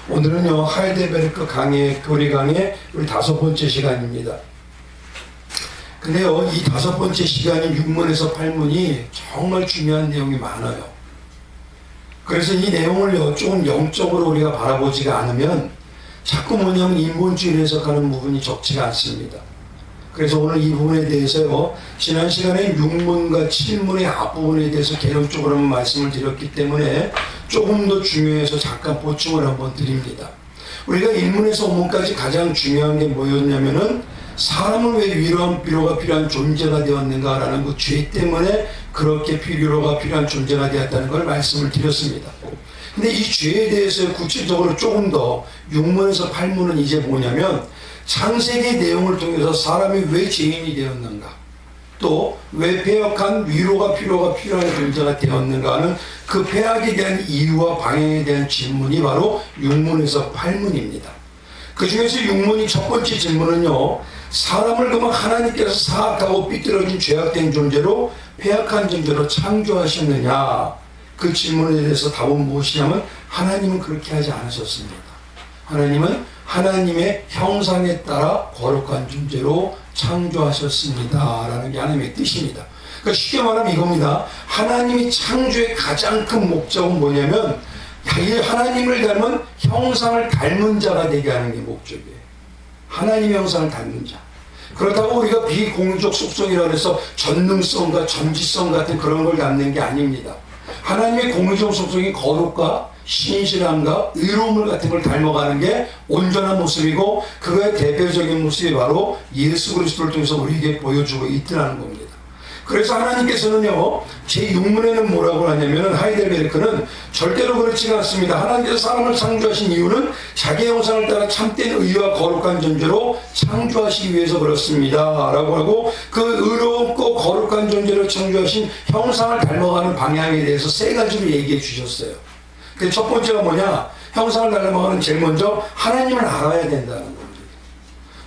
오늘은요 하이델베르크 강의 교리 강의 우리 5번째 시간입니다. 근데요 이 5번째 시간인 6문에서 8문이 정말 중요한 내용이 많아요. 그래서 이 내용을요 조금 영적으로 우리가 바라보지가 않으면 자꾸 뭐냐면 인본주의를 해석하는 부분이 적지가 않습니다. 그래서 오늘 이 부분에 대해서요 지난 시간에 6문과 7문의 앞부분에 대해서 개론적으로 말씀을 드렸기 때문에 조금 더 중요해서 잠깐 보충을 한번 드립니다. 우리가 1문에서 5문까지 가장 중요한 게 뭐였냐면은 사람을 왜 위로가 필요한 존재가 되었는가라는 그 죄 때문에 그렇게 위로가 필요한 존재가 되었다는 걸 말씀을 드렸습니다. 근데 이 죄에 대해서 구체적으로 조금 더 6문에서 8문은 이제 뭐냐면 창세기 내용을 통해서 사람이 왜 죄인이 되었는가, 또 왜 패역한 위로가 필요한 존재가 되었는가 하는 그 패악에 대한 이유와 방향에 대한 질문이 바로 6문에서 8문입니다. 그 중에서 6문이 첫 번째 질문은요, 사람을 그만 하나님께서 사악하고 삐뚤어진 죄악된 존재로 패악한 존재로 창조하셨느냐, 그 질문에 대해서 답은 무엇이냐면 하나님은 그렇게 하지 않으셨습니다. 하나님은 하나님의 형상에 따라 거룩한 존재로 창조하셨습니다 라는 게 하나님의 뜻입니다. 그러니까 쉽게 말하면 이겁니다. 하나님이 창조의 가장 큰 목적은 뭐냐면 하나님을 닮은 형상을 닮은 자가 되게 하는 게 목적이에요. 하나님의 형상을 닮은 자. 그렇다고 우리가 비공유적 속성이라고 해서 전능성과 전지성 같은 그런 걸 담는 게 아닙니다. 하나님의 공유적 속성이 거룩과 신실함과 의로움을 같은 걸 닮아가는 게 온전한 모습이고, 그거의 대표적인 모습이 바로 예수 그리스도를 통해서 우리에게 보여주고 있더라는 겁니다. 그래서 하나님께서는요 제6문에는 뭐라고 하냐면 하이델베르크는 절대로 그렇지가 않습니다. 하나님께서 사람을 창조하신 이유는 자기 형상을 따라 참된 의와 거룩한 존재로 창조하시기 위해서 그렇습니다 라고 하고, 그 의롭고 거룩한 존재로 창조하신 형상을 닮아가는 방향에 대해서 3가지로 얘기해 주셨어요. 그 첫 번째가 뭐냐, 형상을 닮아가는 제일 먼저 하나님을 알아야 된다는 겁니다.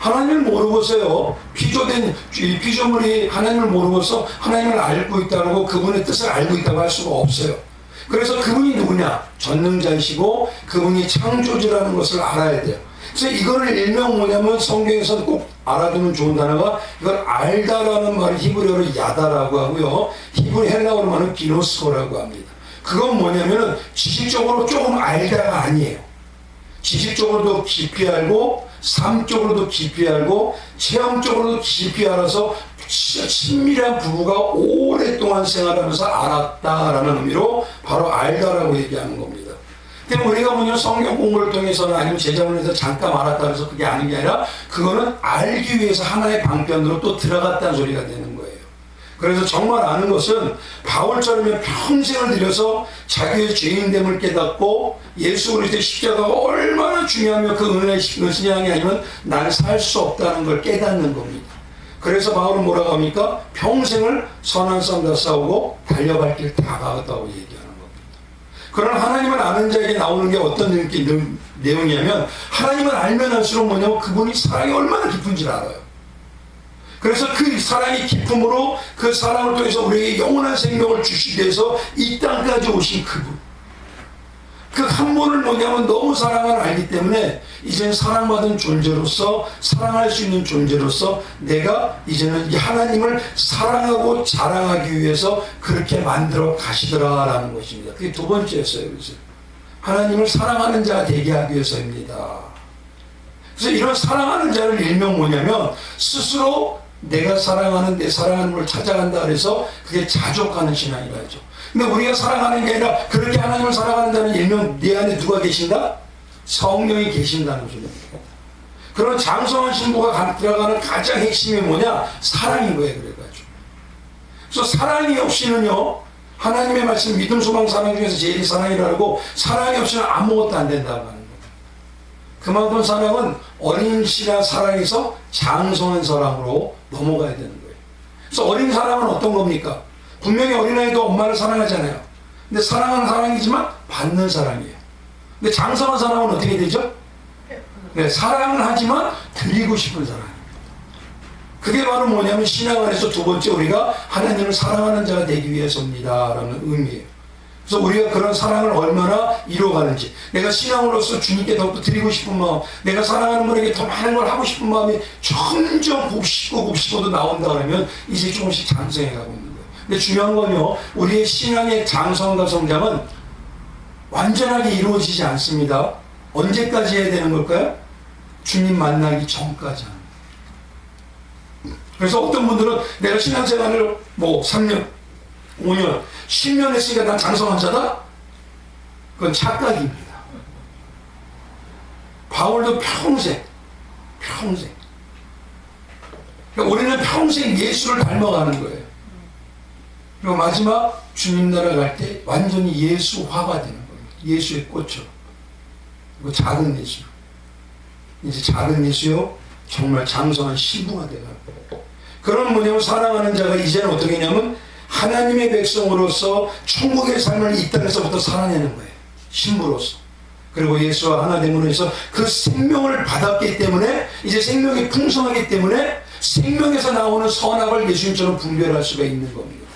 하나님을 모르고서요 피조물이 하나님을 모르고서 하나님을 알고 있다고, 그분의 뜻을 알고 있다고 할 수가 없어요. 그래서 그분이 누구냐, 전능자이시고 그분이 창조주라는 것을 알아야 돼요. 그래서 이거를 일명 뭐냐면 성경에서는 꼭 알아두면 좋은 단어가, 이걸 알다라는 말을 히브리어로 야다라고 하고요, 히브리 헬라어로 말하면 기노스코라고 합니다. 그건 뭐냐면은 지식적으로 조금 알다가 아니에요. 지식적으로도 깊이 알고, 삶적으로도 깊이 알고, 체험적으로도 깊이 알아서 친밀한 부부가 오랫동안 생활하면서 알았다라는 의미로 바로 알다라고 얘기하는 겁니다. 근데 우리가 뭐냐면 성경 공부를 통해서는 아니면 제자문에서 잠깐 알았다 해서 그게 아닌 게 아니라, 그거는 알기 위해서 하나의 방편으로 또 들어갔다는 소리가 되는 거예요. 그래서 정말 아는 것은 바울처럼 평생을 들여서 자기의 죄인됨을 깨닫고 예수 그리스도의 십자가가 얼마나 중요하며 그 은혜의 신앙이 아니면 나는 살 수 없다는 걸 깨닫는 겁니다. 그래서 바울은 뭐라고 합니까? 평생을 선한 싸움 다 싸우고 달려갈 길 다 가겠다고 얘기하는 겁니다. 그런 하나님을 아는 자에게 나오는 게 어떤 내용이냐면, 하나님을 알면 할수록 뭐냐면 그분이 사랑이 얼마나 깊은지를 알아요. 그래서 그 사랑의 깊음으로 그 사랑을 통해서 우리에게 영원한 생명을 주시기 위해서 이 땅까지 오신 그분, 그 한 분을 뭐냐면 너무 사랑을 알기 때문에 이제는 사랑받은 존재로서, 사랑할 수 있는 존재로서 내가 이제는 이 하나님을 사랑하고 자랑하기 위해서 그렇게 만들어 가시더라라는 것입니다. 그게 두 번째였어요. 그래서 하나님을 사랑하는 자가 되게 하기 위해서입니다. 그래서 이런 사랑하는 자를 일명 뭐냐면 스스로 내가 사랑하는 내 사랑하는 걸 찾아간다 그래서 그게 자족하는 신앙이라죠. 근데 우리가 사랑하는 게 아니라 그렇게 하나님을 사랑한다는 일명 내 안에 누가 계신다? 성령이 계신다는 소리입니다. 그런 장성한 신부가 들어가는 가장 핵심이 뭐냐? 사랑인 거예요. 그래가지고. 그래서 사랑이 없이는요 하나님의 말씀 믿음 소망 사랑 중에서 제일 사랑이라고, 사랑이 없이는 아무것도 안 된다고 하는 거예요. 그만큼 사랑은 어린 시간 사랑에서 장성한 사랑으로 넘어가야 되는 거예요. 그래서 어린 사랑은 어떤 겁니까? 분명히 어린아이도 엄마를 사랑하잖아요. 근데 사랑은 사랑이지만 받는 사랑이에요. 근데 장성한 사랑은 어떻게 되죠? 네, 사랑을 하지만 드리고 싶은 사랑입니다. 그게 바로 뭐냐면 신앙 안에서 두 번째 우리가 하나님을 사랑하는 자가 되기 위해서입니다 라는 의미예요. 그래서 우리가 그런 사랑을 얼마나 이루어가는지, 내가 신앙으로서 주님께 더욱더 드리고 싶은 마음, 내가 사랑하는 분에게 더 많은 걸 하고 싶은 마음이 점점 곱씹고도 나온다 그러면 이제 조금씩 장성해 가고 있는 거예요. 근데 중요한 건요, 우리의 신앙의 장성과 성장은 완전하게 이루어지지 않습니다. 언제까지 해야 되는 걸까요? 주님 만나기 전까지 하는 거예요. 그래서 어떤 분들은 내가 신앙생활을 3년, 5년, 10년 했으니까 난 장성한 자다? 그건 착각입니다. 바울도 평생. 그러니까 우리는 평생 예수를 닮아가는 거예요. 그리고 마지막 주님 나라 갈 때 완전히 예수화가 되는 거예요. 예수의 꽃으로. 그리고 작은 예수. 이제 작은 예수요, 정말 장성한 신부가 되는 거예요. 그런 뭐냐면 사랑하는 자가 이제는 어떻게 했냐면 하나님의 백성으로서 천국의 삶을 이 땅에서부터 살아내는 거예요. 신부로서. 그리고 예수와 하나 됨으로 해서 그 생명을 받았기 때문에 이제 생명이 풍성하기 때문에 생명에서 나오는 선악을 예수님처럼 분별할 수가 있는 겁니다.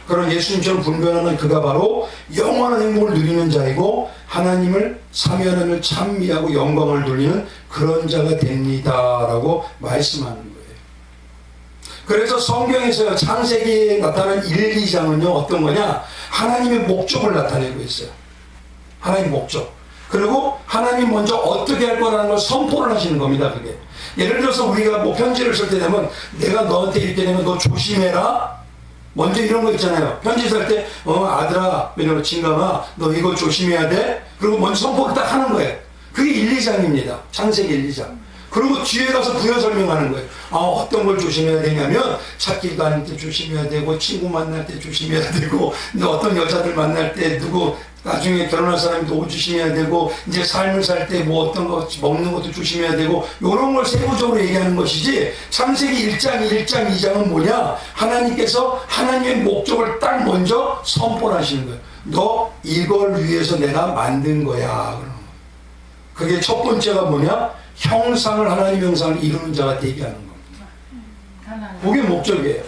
그런 예수님처럼 분별하는 그가 바로 영원한 행복을 누리는 자이고 하나님을 삼위 하나님을 찬미하고 영광을 돌리는 그런 자가 됩니다라고 말씀하는 거예요. 그래서 성경에서 창세기에 나타난 1, 2장은요 어떤 거냐, 하나님의 목적을 나타내고 있어요. 하나님의 목적. 그리고 하나님 먼저 어떻게 할 거라는 걸 선포를 하시는 겁니다. 그게 예를 들어서 우리가 편지를 쓸 때 되면 내가 너한테 이렇게 되면 너 조심해라, 먼저 이런 거 있잖아요. 편지 쓸 때 아들아, 진강아, 너 이거 조심해야 돼. 그리고 먼저 선포를 딱 하는 거예요. 그게 1, 2장입니다. 창세기 1, 2장. 그리고 뒤에 가서 부여 설명하는 거예요. 어떤 걸 조심해야 되냐면 찾길 가는 때 조심해야 되고, 친구 만날 때 조심해야 되고, 어떤 여자들 만날 때 누구 나중에 결혼할 사람이 또 조심해야 되고, 이제 삶을 살 때 어떤 거 먹는 것도 조심해야 되고, 이런 걸 세부적으로 얘기하는 것이지, 창세기 1장, 1장, 2장은 뭐냐? 하나님께서 하나님의 목적을 딱 먼저 선포를 하시는 거예요. 너 이걸 위해서 내가 만든 거야. 그게 첫 번째가 뭐냐? 형상을, 하나님 형상을 이루는 자가 되게 하는 겁니다. 그게 목적이에요.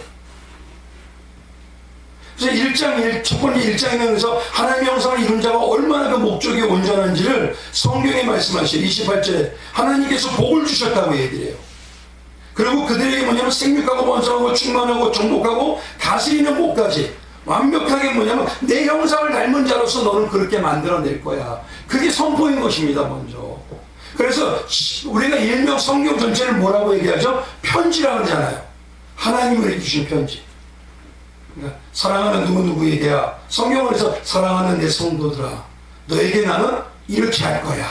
그래서 첫 번째 1장에서 하나님의 형상을 이룬 자가 얼마나 그 목적이 온전한지를 성경에 말씀하시죠. 28절에 하나님께서 복을 주셨다고 얘기해요. 그리고 그들에게 뭐냐면 생육하고 번성하고 충만하고 정복하고 다스리는 복까지 완벽하게 뭐냐면 내 형상을 닮은 자로서 너는 그렇게 만들어낼 거야. 그게 선포인 것입니다. 먼저. 그래서 우리가 일명 성경 전체를 뭐라고 얘기하죠? 편지라고 하잖아요. 하나님을 해주신 편지. 그러니까 사랑하는 누구누구에 대하 성경을 해서 사랑하는 내 성도들아, 너에게 나는 이렇게 할 거야.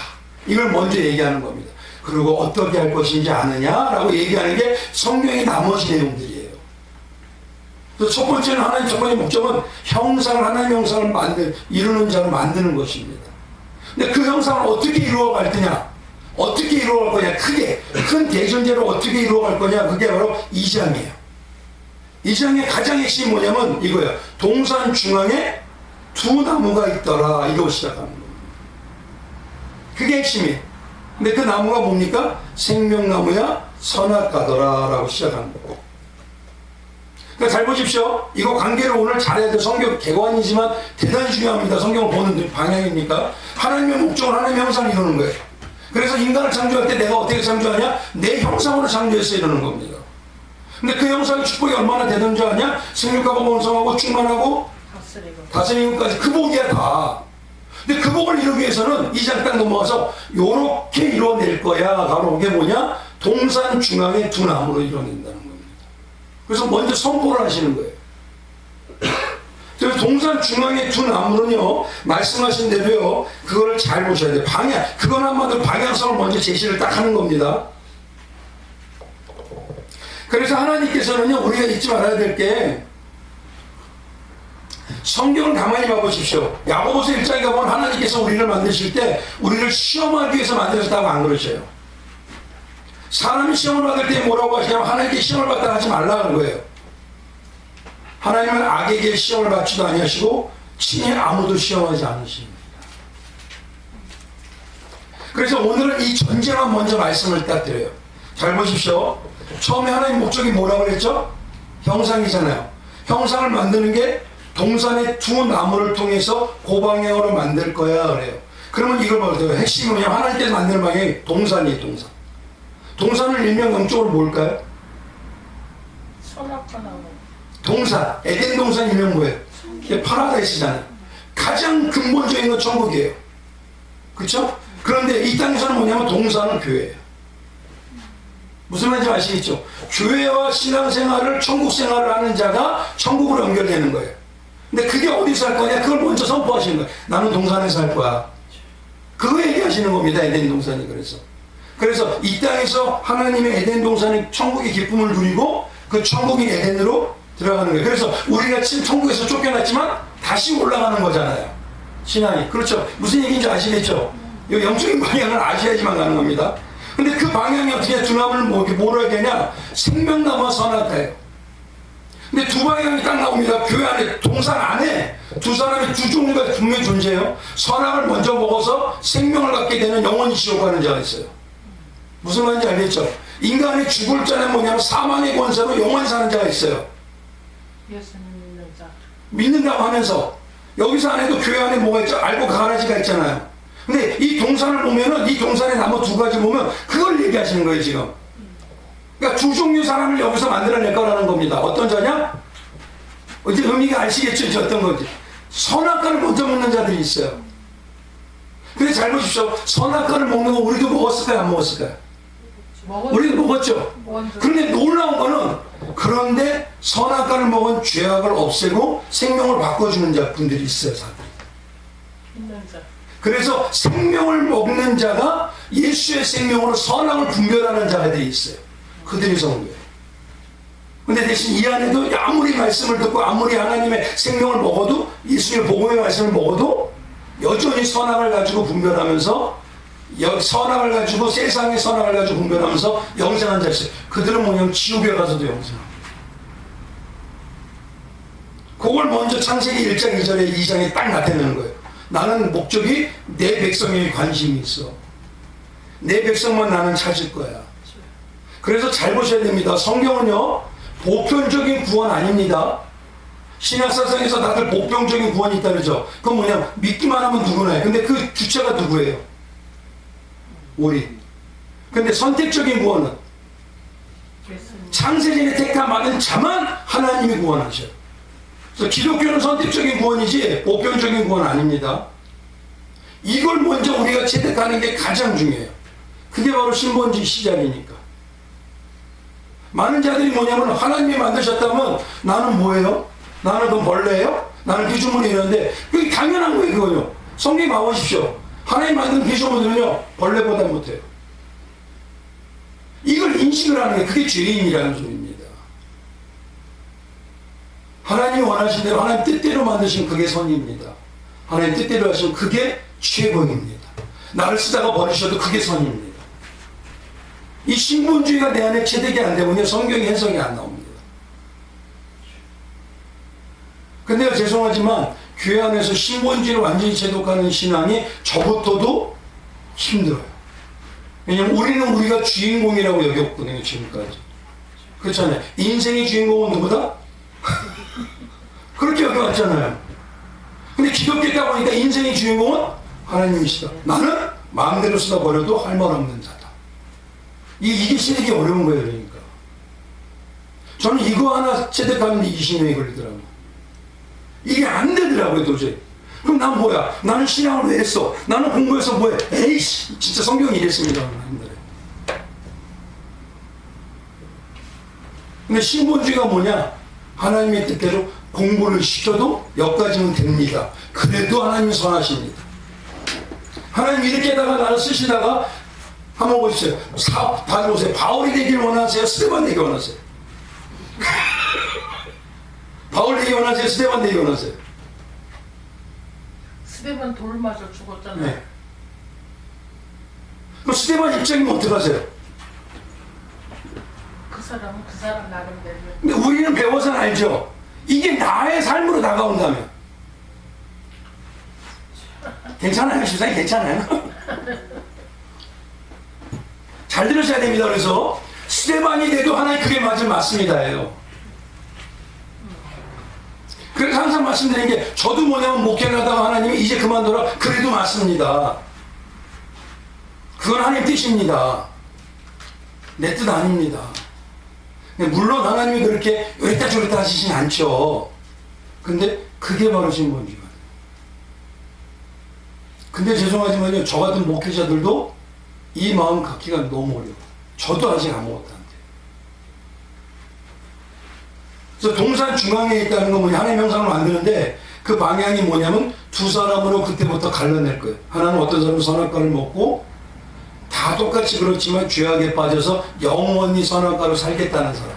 이걸 먼저 얘기하는 겁니다. 그리고 어떻게 할 것인지 아느냐라고 얘기하는 게 성경의 나머지 내용들이에요. 그래서 첫 번째는 하나님 첫 번째 목적은 형상을, 하나님 형상을 이루는 자를 만드는 것입니다. 근데 그 형상을 어떻게 이루어갈 거냐? 어떻게 이루어갈 거냐? 크게 큰 대전제로 어떻게 이루어갈 거냐? 그게 바로 2장이에요. 2장의 가장 핵심이 뭐냐면 이거예요. 동산 중앙에 두 나무가 있더라. 이거 시작하는 겁니다. 그게 핵심이에요. 근데 그 나무가 뭡니까? 생명나무야 선악과더라 라고 시작하는 거고. 그러니까 잘 보십시오. 이거 관계를 오늘 잘해야 돼. 성경 개관이지만 대단히 중요합니다. 성경을 보는 방향이니까. 하나님의 목적을 하나님의 형상을 이루는 거예요. 그래서 인간을 창조할 때 내가 어떻게 창조하냐? 내 형상으로 창조해서 이루는 겁니다. 근데 그 형상의 축복이 얼마나 대단한 줄 아냐? 생육하고 번성하고 충만하고 다스리는 것까지 그 복이야 다. 근데 그 복을 이루기 위해서는 2장 딱 넘어가서 요렇게 이루어낼 거야. 바로 그게 뭐냐? 동산 중앙에 두 나무로 이루어낸다는 겁니다. 그래서 먼저 선포를 하시는 거예요. 그래서 동산 중앙에 두 나무는요, 말씀하신 대로요, 그거를 잘 보셔야 돼요. 그건 한마디로 방향성을 먼저 제시를 딱 하는 겁니다. 그래서 하나님께서는요, 우리가 잊지 말아야 될 게, 성경을 가만히 봐보십시오. 야고보서 1장에 가보면 하나님께서 우리를 만드실 때 우리를 시험하기 위해서 만드셨다고 안 그러셔요. 사람이 시험을 받을 때 뭐라고 하시냐면 하나님께 시험을 받다 하지 말라는 거예요. 하나님은 악에게 시험을 받지도 아니하시고 친히 아무도 시험하지 않으십니다. 그래서 오늘은 이 전제만 먼저 말씀을 딱 드려요. 잘 보십시오. 처음에 하나님 목적이 뭐라고 그랬죠? 형상이잖아요. 형상을 만드는 게 동산의 두 나무를 통해서 그 방향으로 만들 거야 그래요. 그러면 이걸 보세요. 핵심은 그냥 하나님께서 만드는 방향이 동산이에요. 동산. 동산을 일명 영적으로 뭘까요? 선악과나무. 동산. 에덴 동산 일명 뭐예요? 이게 파라다이스잖아요. 가장 근본적인 건 천국이에요. 그렇죠? 그런데 이 땅에서는 뭐냐면 동산은 교회예요. 무슨 말인지 아시겠죠? 교회와 신앙생활을 천국 생활을 하는 자가 천국으로 연결되는 거예요. 근데 그게 어디서 할 거냐? 그걸 먼저 선포하시는 거예요. 나는 동산에서 할 거야. 그거 얘기하시는 겁니다. 에덴 동산이. 그래서 이 땅에서 하나님의 에덴 동산의 천국의 기쁨을 누리고 그 천국인 에덴으로 들어가는 거예요. 그래서 우리가 지금 천국에서 쫓겨났지만 다시 올라가는 거잖아요. 신앙이. 그렇죠. 무슨 얘기인지 아시겠죠? 이 영적인 방향을 아셔야지만 가능합니다. 근데 그 방향이 어떻게 두 나무를 뭐로 하겠냐? 생명나무와 선악과예요. 근데 두 방향이 딱 나옵니다. 교회 안에, 동산 안에 두 사람의 두 종류가 분명히 존재해요. 선악을 먼저 먹어서 생명을 갖게 되는 영원히 지옥 가는 자가 있어요. 무슨 말인지 알겠죠? 인간이 죽을 자는 뭐냐면 사망의 권세로 영원히 사는 자가 있어요. 예수님 믿는 자. 믿는다고 하면서 여기서 안에도 교회 안에 뭐가 있죠? 알고 가라지가 있잖아요. 근데 이 동산을 보면은 이 동산의 나무 두 가지 보면 그걸 얘기하시는 거예요 지금. 그러니까 두 종류 사람을 여기서 만들어낼 거라는 겁니다. 어떤 자냐? 이제 의미가 아시겠죠? 이제 어떤 건지. 선악과를 먼저 먹는 자들이 있어요. 근데 잘 보십시오. 선악과를 먹는 거 우리도 먹었을까요? 안 먹었을까요? 우리도 먹었죠. 그런데 놀라운 거는 그런데 선악과를 먹은 죄악을 없애고 생명을 바꿔주는 자분들이 있어요. 사람들이. 믿는 자. 그래서 생명을 먹는 자가 예수의 생명으로 선악을 분별하는 자들이 있어요. 그들이 성도예요. 근데 대신 이 안에도 아무리 말씀을 듣고 아무리 하나님의 생명을 먹어도 예수의 복음의 말씀을 먹어도 여전히 선악을 가지고 분별하면서 선악을 가지고 세상의 선악을 가지고 분별하면서 영생한 자 있어요. 그들은 뭐냐면 지옥에 가서도 영생합니다. 그걸 먼저 창세기 1장 2절에 2장에 딱 나타내는 거예요. 나는 목적이 내 백성에게 관심이 있어. 내 백성만 나는 찾을 거야. 그래서 잘 보셔야 됩니다. 성경은요 보편적인 구원 아닙니다. 신약사상에서 다들 보편적인 구원이 있다 그러죠. 그건 뭐냐 믿기만 하면 누구나 해요. 근데 그 주체가 누구예요? 우리. 근데 선택적인 구원은 창세전에 택한 많은 자만 하나님이 구원하셔요. 그래서 기독교는 선택적인 구원이지 보편적인 구원 아닙니다. 이걸 먼저 우리가 체득하는 게 가장 중요해요. 그게 바로 신본주의 시작이니까. 많은 자들이 뭐냐면 하나님이 만드셨다면 나는 뭐예요? 나는 그 벌레예요? 나는 피조물이 이러는데 그게 당연한 거예요. 그거요. 성경에 봐보십시오. 하나님 만든 피조물들은요 벌레보다 못해요. 이걸 인식을 하는 게 그게 죄인이라는 소리입니다. 하나님이 원하신 대로 하나님 뜻대로 만드신 그게 선입니다. 하나님 뜻대로 하시면 그게 최고입니다. 나를 쓰다가 버리셔도 그게 선입니다. 이 신본주의가 내 안에 체득이 안 되면요 성경의 해석이 안 나옵니다. 근데 죄송하지만 교회 안에서 신본주의를 완전히 체득하는 신앙이 저부터도 힘들어요. 왜냐면 우리는 우리가 주인공이라고 여겼거든요 지금까지. 그렇잖아요. 인생의 주인공은 누구다? 그렇게 여겨왔잖아요. 근데 기독교에 있다 보니까 인생의 주인공은 하나님이시다. 나는 마음대로 쓰다 버려도 할 말 없는 자다. 이게 체득이 어려운 거예요. 그러니까 저는 이거 하나 체득하는데 20년이 걸리더라고요. 이게 안 되더라고요 도저히. 그럼 난 뭐야? 나는 신앙을 왜 했어? 나는 공부해서 뭐해? 에이씨 진짜 성경이 이랬습니다. 근데 신본주의가 뭐냐? 하나님의 뜻대로 공부를 시켜도 여기까지는 됩니다. 그래도 하나님이 선하십니다. 하나님 이렇게 하다가 나를 쓰시다가 한번 보십시오. 다들 보세요. 바울이 되길 원하세요? 스데반 되길 원하세요? 바울 되길 원하세요? 스데반 되길 원하세요? 스데반 돌 맞아 죽었잖아요. 네. 그럼 스데반 입장이면 어떡하세요? 그 사람은 그 사람 나름대로. 근데 우리는 배워서는 알죠. 이게 나의 삶으로 다가온다면 괜찮아요. 세상이 괜찮아요. 잘 들으셔야 됩니다. 그래서 스데반이 돼도 하나님 그게 맞습니다예요. 그래서 항상 항상 말씀드린 게 저도 뭐냐면 목회를 하다가 하나님이 이제 그만둬라 그래도 맞습니다. 그건 하나님 뜻입니다. 내 뜻 아닙니다. 물론 하나님이 그렇게 이랬다 저랬다 하시진 않죠. 근데 그게 바로 신본주의가. 근데 죄송하지만요, 저 같은 목회자들도 이 마음 갖기가 너무 어려워. 저도 아직 아무것도 안 돼요. 그래서 동산 중앙에 있다는 건 뭐냐, 하나님 형상을 만드는데 그 방향이 뭐냐면 두 사람으로 그때부터 갈라낼 거예요. 하나는 어떤 사람은 선악과를 먹고 다 똑같이 그렇지만 죄악에 빠져서 영원히 선악과로 살겠다는 사람.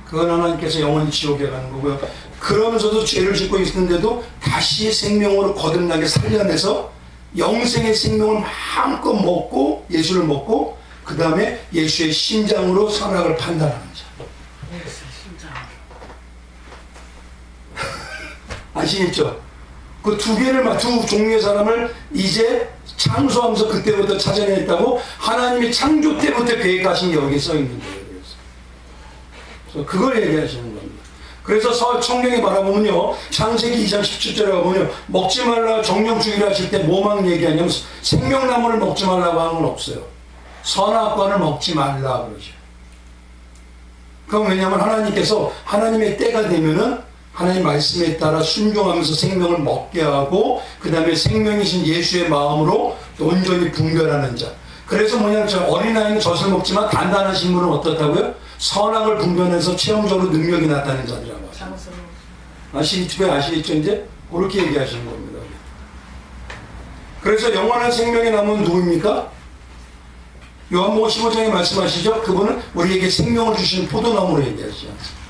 그건 하나님께서 영원히 지옥에 가는 거고요. 그러면서도 죄를 짓고 있는데도 다시 생명으로 거듭나게 살려내서 영생의 생명을 마음껏 먹고 예수를 먹고 그 다음에 예수의 심장으로 선악을 판단하는 자. 예수 심장. 아시겠죠? 그 두 개를, 두 종류의 사람을 이제 창조하면서 그때부터 찾아냈다고 하나님이 창조 때부터 계획하신 게 여기 써 있는 거예요. 그래서 그걸 얘기하시는 겁니다. 그래서 성경에 바라보면요, 창세기 2장 17절에 가보면요, 먹지 말라 정령주의를 하실 때 뭐만 얘기하냐면 생명나무를 먹지 말라고 하는 건 없어요. 선악과를 먹지 말라 그러죠. 그럼 왜냐하면 하나님께서 하나님의 때가 되면은 하나님 말씀에 따라 순종하면서 생명을 먹게 하고 그 다음에 생명이신 예수의 마음으로 온전히 분별하는 자. 그래서 뭐냐면 어린아이는 젖을 먹지만 단단하신 분은 어떻다고요? 선악을 분별해서 체험적으로 능력이 나타나는 자들이라고 하시죠. 아시겠죠? 이제 그렇게 얘기하시는 겁니다. 그래서 영원한 생명의 나무는 누구입니까? 요한복음 15장에 말씀하시죠. 그분은 우리에게 생명을 주시는 포도나무로 얘기하시지 않습니까?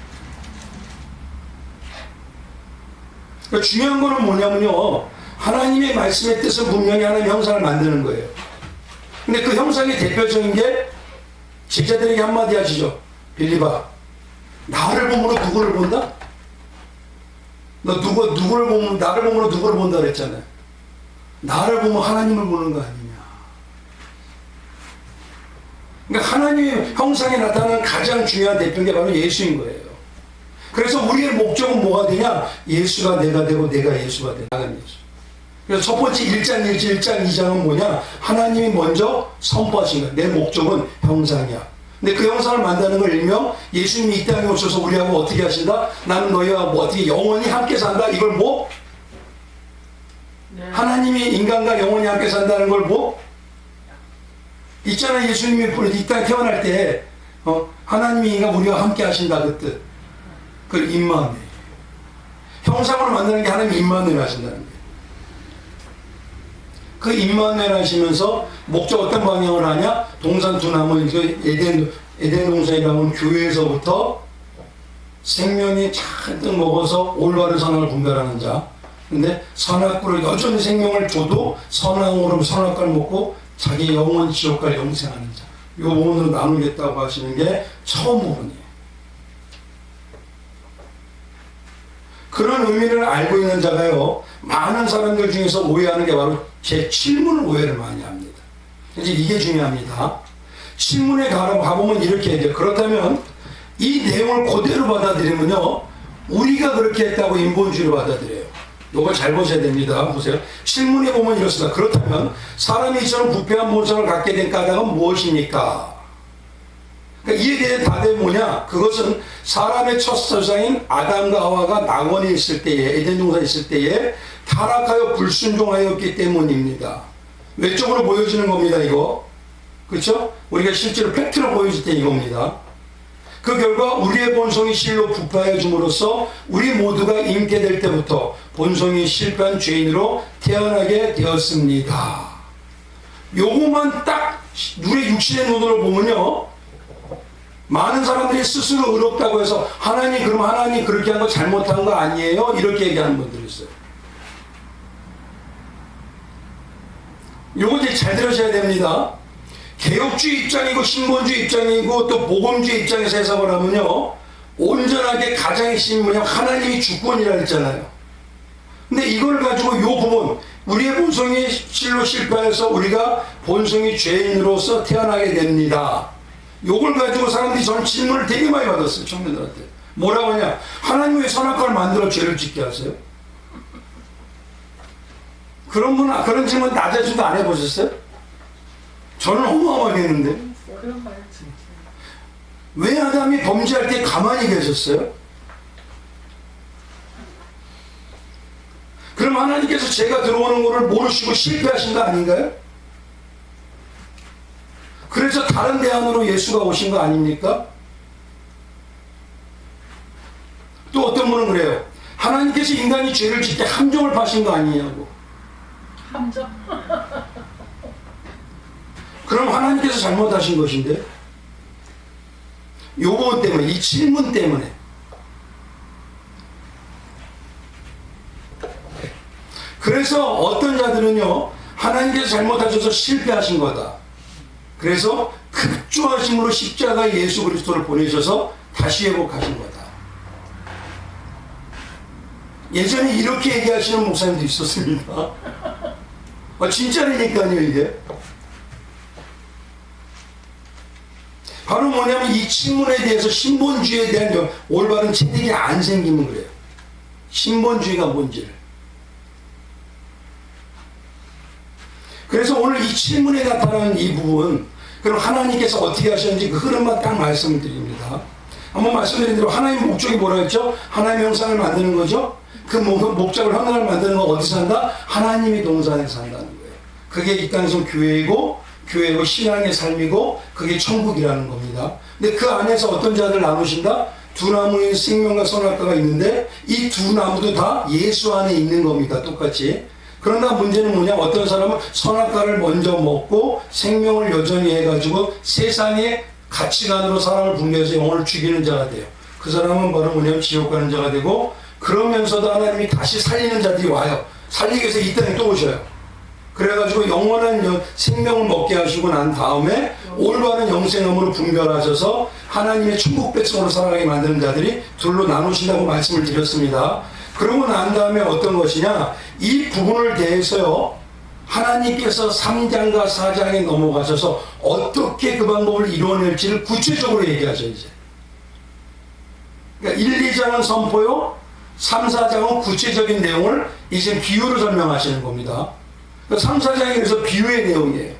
그러니까 중요한 거는 뭐냐면요, 하나님의 말씀의 뜻은 분명히 하나님의 형상을 만드는 거예요. 근데 그 형상의 대표적인 게 제자들에게 한마디 하시죠. 빌리바, 나를 보므로 누구를 본다? 너 누구를 보면, 나를 보므로 누구를 본다 그랬잖아요. 나를 보면 하나님을 보는 거 아니냐. 그러니까 하나님의 형상에 나타나는 가장 중요한 대표인 게 바로 예수인 거예요. 그래서 우리의 목적은 뭐가 되냐? 예수가 내가 되고 내가 예수가 되는 나간 예수. 그래서 첫 번째 1장 1절 1장 2장은 뭐냐? 하나님이 먼저 선포하신 거야. 내 목적은 형상이야. 근데 그 형상을 만드는 걸 일명 예수님이 이 땅에 오셔서 우리하고 어떻게 하신다? 나는 너희와 뭐 어떻게 영원히 함께 산다. 이걸 뭐? 네. 하나님이 인간과 영원히 함께 산다는 걸 뭐? 있잖아. 예수님이 이 땅에 태어날 때 하나님이 인간 우리와 함께 하신다 그 뜻. 그걸 임마누엘. 형상으로 만드는 게 하나님 임마누엘 하신다는 거예요. 그 임마누엘 하시면서 목적 어떤 방향을 하냐? 동산 두 나무, 에덴 동산이라고 하는 교회에서부터 생명이 잔뜩 먹어서 올바른 선악을 분별하는 자. 근데 선악과를 여전히 생명을 줘도 선악과를 먹고 자기 영원 지옥갈 영생하는 자. 요 부분으로 나누겠다고 하시는 게 처음 부분이에요. 그런 의미를 알고 있는 자가요, 많은 사람들 중에서 오해하는 게 바로 제 7문을 오해를 많이 합니다. 이제 이게 중요합니다. 7문에 가보면 이렇게 해야 돼요. 그렇다면 이 내용을 그대로 받아들이면요, 우리가 그렇게 했다고 인본주의를 받아들여요. 이걸 잘 보셔야 됩니다. 보세요. 7문에 보면 이렇습니다. 그렇다면 사람이 이처럼 부패한 본성을 갖게 된 까닭은 무엇입니까? 그러니까 이에 대한 답이 뭐냐? 그것은 사람의 첫 서장인 아담과 하와가 낙원에 있을 때에, 에덴 동산에 있을 때에 타락하여 불순종하였기 때문입니다. 외적으로 보여지는 겁니다, 이거. 그렇죠? 우리가 실제로 팩트로 보여질 때 이겁니다. 그 결과 우리의 본성이 실로 부패하여 줌으로써 우리 모두가 잉태될 때부터 본성이 실패한 죄인으로 태어나게 되었습니다. 요것만 딱 우리 육신의 눈으로 보면요, 많은 사람들이 스스로 의롭다고 해서 그럼 하나님 그렇게 한 거 잘못한 거 아니에요? 이렇게 얘기하는 분들이 있어요. 요거 이제 잘 들으셔야 됩니다. 개혁주의 입장이고 신본주의 입장이고 또 복음주의 입장에서 해석을 하면요, 온전하게 가장 핵심이 뭐냐면 하나님이 주권이라 했잖아요. 근데 이걸 가지고 요 부분, 우리의 본성이 실로 실패해서 우리가 본성이 죄인으로서 태어나게 됩니다. 요걸 가지고 사람들이 저는 질문을 되게 많이 받았어요, 청년들한테. 뭐라고 하냐? 하나님 왜 선악과를 만들어 죄를 짓게 하세요? 그런 질문 낮에서도 안 해보셨어요? 저는 어마어마하게 했는데. 그런 거야 진짜. 왜 아담이 범죄할 때 가만히 계셨어요? 그럼 하나님께서 죄가 들어오는 것을 모르시고 실패하신 거 아닌가요? 그래서 다른 대안으로 예수가 오신 거 아닙니까? 또 어떤 분은 그래요. 하나님께서 인간이 죄를 짓게 함정을 파신 거 아니냐고. 함정? 그럼 하나님께서 잘못하신 것인데? 요 부분 때문에, 이 질문 때문에. 그래서 어떤 자들은요, 하나님께서 잘못하셔서 실패하신 거다. 그래서 극조하심으로 십자가 예수 그리스도를 보내셔서 다시 회복하신 거다. 예전에 이렇게 얘기하시는 목사님도 있었습니다. 진짜라니까요, 이게. 바로 뭐냐면 이 친문에 대해서 신본주의에 대한 올바른 채택이 안 생기면 그래요. 신본주의가 뭔지를. 그래서 오늘 이 친문에 나타나는 이 부분, 그럼 하나님께서 어떻게 하셨는지 그 흐름만 딱 말씀을 드립니다. 한번 말씀드린 대로 하나님의 목적이 뭐라 했죠? 하나님의 형상을 만드는 거죠? 그 목적을 형상을 만드는 건 어디서 산다? 하나님의 동산에서 산다는 거예요. 그게 이 땅에서 교회이고 신앙의 삶이고 그게 천국이라는 겁니다. 근데 그 안에서 어떤 자들 나누신다? 두 나무의 생명과 선악과가 있는데 이 두 나무도 다 예수 안에 있는 겁니다. 똑같이. 그러나 문제는 뭐냐? 어떤 사람은 선악과를 먼저 먹고 생명을 여전히 해가지고 세상의 가치관으로 사람을 분별해서 영혼을 죽이는 자가 돼요. 그 사람은 바로 뭐냐면 지옥 가는 자가 되고, 그러면서도 하나님이 다시 살리는 자들이 와요. 살리기 위해서 이 땅에 또 오셔요. 그래가지고 영원한 생명을 먹게 하시고 난 다음에 올바른 영생함으로 분별하셔서 하나님의 천국 백성으로 살아가게 만드는 자들이 둘로 나누신다고 말씀을 드렸습니다. 그러고 난 다음에 어떤 것이냐, 이 부분을 대해서요, 하나님께서 3장과 4장에 넘어가셔서 어떻게 그 방법을 이루어낼지를 구체적으로 얘기하죠. 이제 그러니까 1, 2장은 선포요, 3, 4장은 구체적인 내용을 이제 비유로 설명하시는 겁니다. 3, 4장이 그래서 비유의 내용이에요.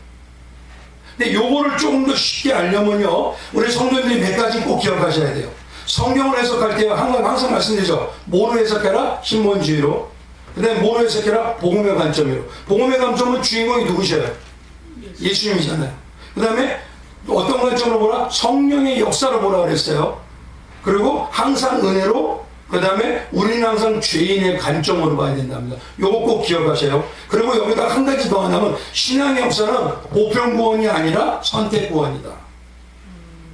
근데 요거를 조금 더 쉽게 알려면요, 우리 성도님들이 몇 가지 꼭 기억하셔야 돼요. 성경을 해석할 때 항상 말씀드리죠. 뭐로 해석해라? 신본주의로. 그 다음에 뭐로 해석해라? 복음의 관점으로. 복음의 관점은 주인공이 누구셔요? 예수님이잖아요. 그 다음에 어떤 관점으로 보라? 성령의 역사로 보라 그랬어요. 그리고 항상 은혜로, 그 다음에 우리는 항상 죄인의 관점으로 봐야 된답니다. 요거 꼭 기억하세요. 그리고 여기다 한 가지 더 하냐면, 신앙의 역사는 보편구원이 아니라 선택구원이다.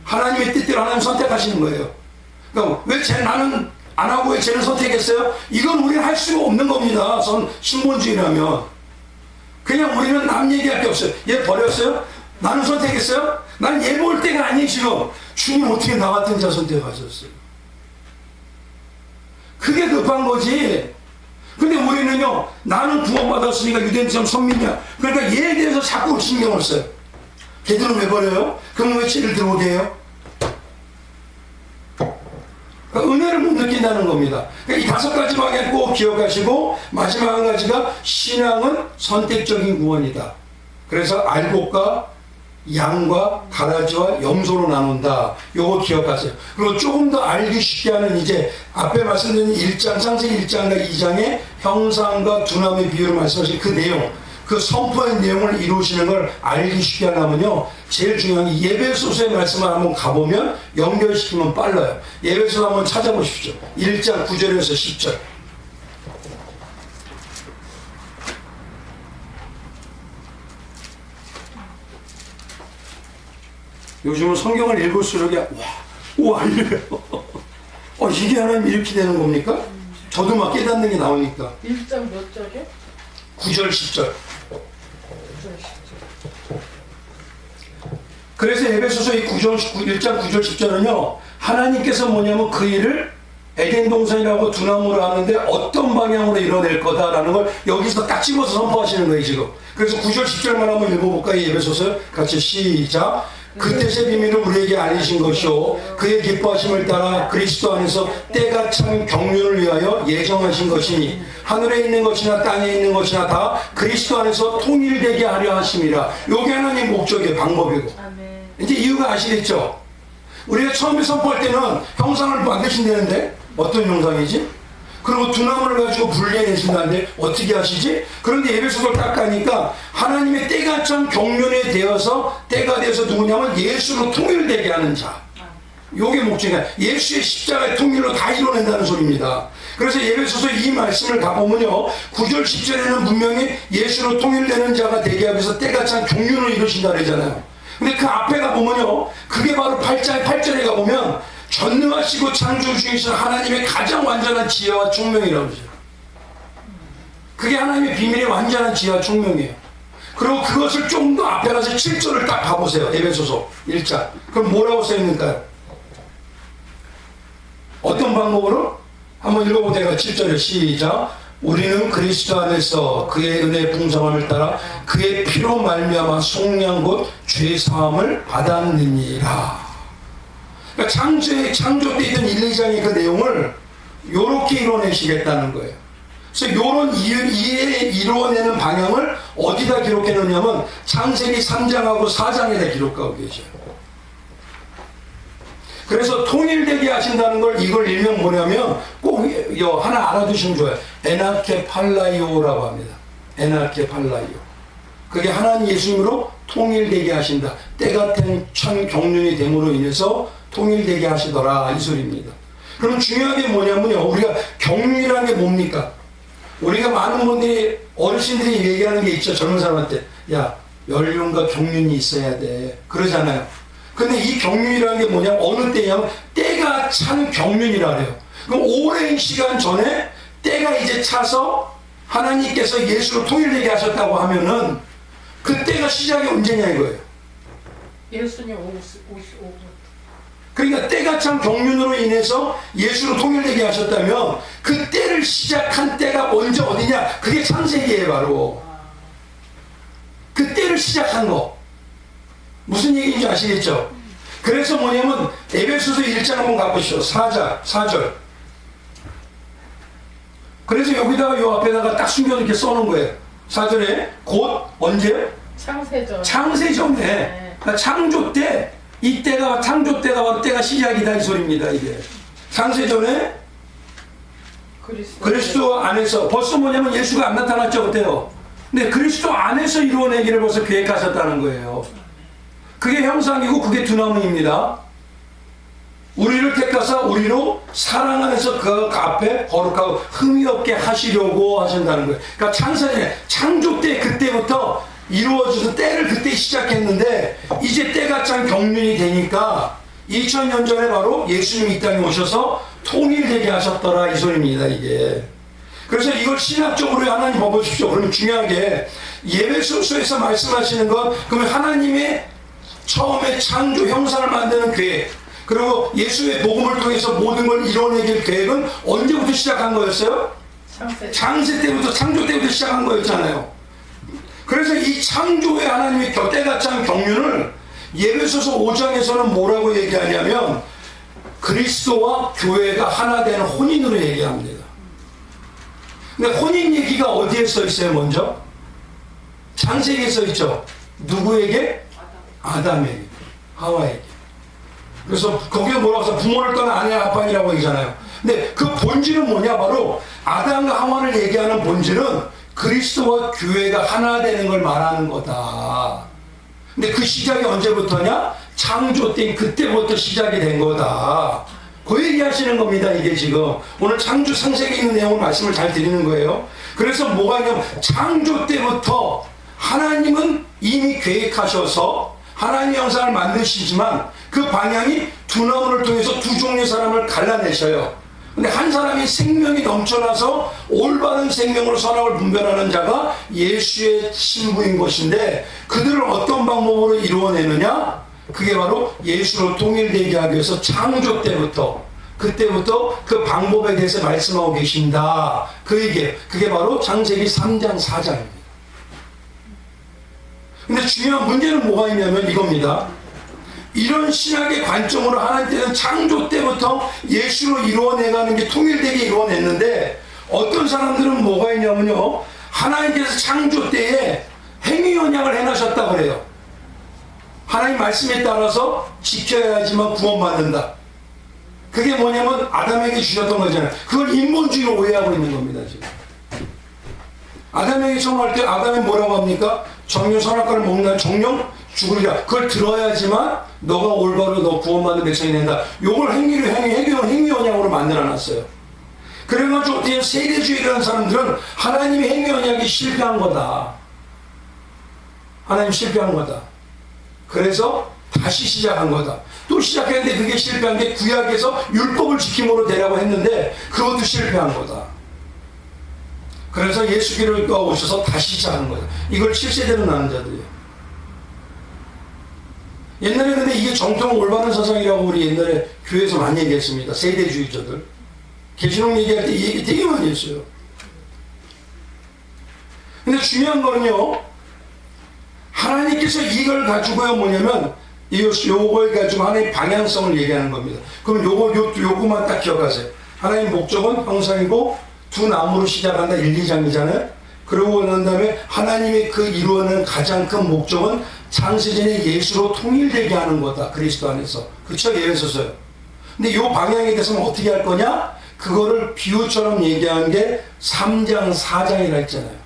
하나님의 뜻대로 하나님 선택하시는 거예요. 그러니까 왜 나는 안 하고 왜 쟤는 선택했어요? 이건 우리는 할 수가 없는 겁니다. 신본주의라면. 그냥 우리는 남 얘기할 게 없어요. 얘 버렸어요? 나는 선택했어요? 난 얘 볼 때가 아니에요, 지금. 주님 어떻게 나 같은 자 선택하셨어요? 그게 급한 거지. 근데 우리는요, 나는 구원받았으니까 유대인처럼 선민이야. 그러니까 얘에 대해서 자꾸 신경을 써요. 걔들은 왜 버려요? 그럼 왜 죄를 들어오게 해요? 그러니까 은혜를 못 느낀다는 겁니다. 그러니까 이 5가지 방향 꼭 기억하시고, 마지막 한 가지가 신앙은 선택적인 구원이다. 그래서 알곡과 양과 가라지와 염소로 나눈다. 요거 기억하세요. 그리고 조금 더 알기 쉽게 하는 이제 앞에 말씀드린 1장, 창세기 1장과 2장의 형상과 두나무의 비유를 말씀하신 그 내용, 그 선포의 내용을 이루시는 걸 알기 쉽게 하려면요, 제일 중요한 게 예배소서의 말씀을 한번 가보면 연결시키면 빨라요. 예배소 한번 찾아보십시오. 1장 9절에서 10절. 요즘은 성경을 읽을수록 와, 이래요. 이게 하나님 이렇게 되는 겁니까? 저도 막 깨닫는 게 나오니까. 1장 몇 절이요? 9절 10절. 9절 10절. 그래서 에베소서 1장 9절 10절은요, 하나님께서 뭐냐면 그 일을 에덴 동산이라고 두나무로 하는데 어떤 방향으로 이뤄낼 거다라는 걸 여기서 딱 집어서 선포하시는 거예요, 지금. 그래서 9절 10절만 한번 읽어볼까요? 에베소서 같이 시작. 그 뜻의 비밀을 우리에게 알리신 것이요 그의 기뻐하심을 따라 그리스도 안에서 때가 참 경륜을 위하여 예정하신 것이니 하늘에 있는 것이나 땅에 있는 것이나 다 그리스도 안에서 통일되게 하려 하심이라. 요게 하나님의 목적이에요. 방법이고. 아멘. 이제 이유가 아시겠죠? 우리가 처음에 선포할 때는 형상을 만드신다는데 어떤 형상이지? 그리고 두 나무를 가지고 분리해내신다는데 어떻게 하시지? 그런데 예배소를 딱 가니까 하나님의 때가 참 경륜에 되어서 때가 되어서 누구냐면 예수로 통일되게 하는 자. 요게 목적이야. 예수의 십자가의 통일로 다 이뤄낸다는 소리입니다. 그래서 예배소서 이 말씀을 가보면요 9절 10절에는 분명히 예수로 통일되는 자가 되게 하기 위해서 때가 참 경륜을 이루신다 그러잖아요. 근데 그 앞에 가보면요 그게 바로 8절에 가보면 전능하시고 창조주이신 하나님의 가장 완전한 지혜와 총명이라고 그러죠. 그게 하나님의 비밀의 완전한 지혜와 총명이에요. 그리고 그것을 좀 더 앞에 가서 7절을 딱 가보세요. 에베소서 1장. 그럼 뭐라고 써있는가요? 어떤 방법으로? 한번 읽어보세요. 7절에 시작. 우리는 그리스도 안에서 그의 은혜의 풍성함을 따라 그의 피로 말미암아 속량 곧 죄사함을 받았느니라. 그러니까 창조 때 있던 1, 2장의 그 내용을 요렇게 이뤄내시겠다는 거예요. 그래서 요런 이루어내는 방향을 어디다 기록해 놓냐면 창세기 3장하고 4장에다 기록하고 계셔요. 그래서 통일되게 하신다는 걸 이걸 일명 뭐냐면 꼭 하나 알아두시면 좋아요. 에나케 팔라이오라고 합니다. 에나케 팔라이오. 그게 하나님 예수님으로 통일되게 하신다. 때가 참 경륜이 됨으로 인해서 통일되게 하시더라 이 소리입니다. 그럼 중요한 게 뭐냐면요. 우리가 경륜이라는 게 뭡니까? 우리가 많은 분들이 어르신들이 얘기하는 게 있죠. 젊은 사람한테 야 연륜과 경륜이 있어야 돼 그러잖아요. 근데 이 경륜이라는 게 뭐냐면 어느 때냐면 때가 찬 경륜이라 그래요. 그럼 오랜 시간 전에 때가 이제 차서 하나님께서 예수로 통일되게 하셨다고 하면은 그 때가 시작이 언제냐 이거예요. 예수님 55분. 그러니까 때가 참 경륜으로 인해서 예수로 통일되게 하셨다면 그 때를 시작한 때가 먼저 어디냐? 그게 창세기예요 바로. 그 때를 시작한 거. 무슨 얘기인지 아시겠죠? 그래서 뭐냐면 에베소서 1장 한번 가보시죠. 4절. 그래서 여기다가 요 앞에다가 딱 숨겨 이렇게 써놓은 거예요. 4절에 곧 언제? 창세전. 창세전에. 네. 그러니까 창조 때 이때가 창조 때가 바로 때가 시작이다 이 소리입니다. 이게 창세전에 그리스도 안에서 벌써 뭐냐면 예수가 안 나타났죠 그때요. 근데 그리스도 안에서 이루어내기를 벌써 계획하셨다는 거예요. 그게 형상이고 그게 두나무입니다. 우리를 택하사 우리로 사랑 안에서 그 앞에 거룩하고 흠이 없게 하시려고 하신다는 거예요. 그러니까 창세전에 창조 때 그때부터 이루어져서 때를 그때 시작했는데 이제 때가 참 경륜이 되니까 2000년 전에 바로 예수님이 이 땅에 오셔서 통일되게 하셨더라 이 소리입니다 이게. 그래서 이걸 신학적으로 하나님 봐보십시오. 그러면 중요한 게 예배소서에서 말씀하시는 건 그러면 하나님의 처음에 창조 형상을 만드는 계획 그리고 예수의 복음을 통해서 모든 걸 이뤄내길 계획은 언제부터 시작한 거였어요? 창세 때부터 창조 때부터 시작한 거였잖아요. 그래서 이 창조의 하나님의 때가 찬 경륜을 예배소서 5장에서는 뭐라고 얘기하냐면 그리스도와 교회가 하나 되는 혼인으로 얘기합니다. 근데 혼인 얘기가 어디에 써 있어요 먼저? 창세기에 써 있죠. 누구에게? 아담에게, 하와에게. 그래서 거기에 뭐라고 해서 부모를 떠난 아내 아빠이라고 얘기잖아요. 근데 그 본질은 뭐냐? 바로 아담과 하와를 얘기하는 본질은 그리스도와 교회가 하나 되는 걸 말하는 거다. 근데 그 시작이 언제부터냐? 창조 때 그때부터 시작이 된 거다. 그 얘기하시는 겁니다. 이게 지금 오늘 창조 창세기에 있는 내용을 말씀을 잘 드리는 거예요. 그래서 뭐가 있냐면 창조 때부터 하나님은 이미 계획하셔서 하나님의 형상을 만드시지만 그 방향이 두 나무를 통해서 두 종류의 사람을 갈라내셔요. 근데 한 사람이 생명이 넘쳐나서 올바른 생명으로 선악을 분별하는 자가 예수의 신부인 것인데 그들을 어떤 방법으로 이루어내느냐? 그게 바로 예수로 통일되게 하기 위해서 창조 때부터 그때부터 그 방법에 대해서 말씀하고 계신다. 그게 바로 창세기 3장 4장입니다. 근데 중요한 문제는 뭐가 있냐면 이겁니다. 이런 신학의 관점으로 하나님께서는 창조 때부터 예수로 이루어내가는 게 통일되게 이루어냈는데, 어떤 사람들은 뭐가 있냐면요, 하나님께서 창조 때에 행위 언약을 해놓으셨다고 그래요. 하나님 말씀에 따라서 지켜야지만 구원받는다. 그게 뭐냐면 아담에게 주셨던 거잖아요. 그걸 인본주의로 오해하고 있는 겁니다, 지금. 아담에게 청할 때 아담이 뭐라고 합니까? 정령 선악과를 먹는 날 정령 죽으리라. 그걸 들어야지만 너가 올바로 너 구원받는 백성이 된다. 요걸 행위 언약으로 만들어놨어요. 그래가지고 어떻게 세대주의라는 사람들은 하나님의 행위 언약이 실패한 거다. 하나님 실패한 거다. 그래서 다시 시작한 거다. 또 시작했는데 그게 실패한 게 구약에서 율법을 지킴으로 되라고 했는데 그것도 실패한 거다. 그래서 예수께로 오셔서 다시 시작한 거다. 이걸 7세대로 나눈 자들이에요. 옛날에 근데 이게 정통 올바른 사상이라고 우리 옛날에 교회에서 많이 얘기했습니다. 세대주의자들. 계시록 얘기할 때 이 얘기 되게 많이 했어요. 근데 중요한 거는요, 하나님께서 이걸 가지고요 뭐냐면 요걸 가지고 하나님의 방향성을 얘기하는 겁니다. 그럼 요거만 딱 기억하세요. 하나님의 목적은 형상이고 두 나무로 시작한다. 1, 2장이잖아요. 그러고 난 다음에 하나님의 그 이루어낸 가장 큰 목적은 창세전에 예수로 통일되게 하는 거다. 그리스도 안에서. 그쵸? 예수서요. 근데 요 방향에 대해서는 어떻게 할 거냐? 그거를 비유처럼 얘기한 게 3장, 4장이라 했잖아요.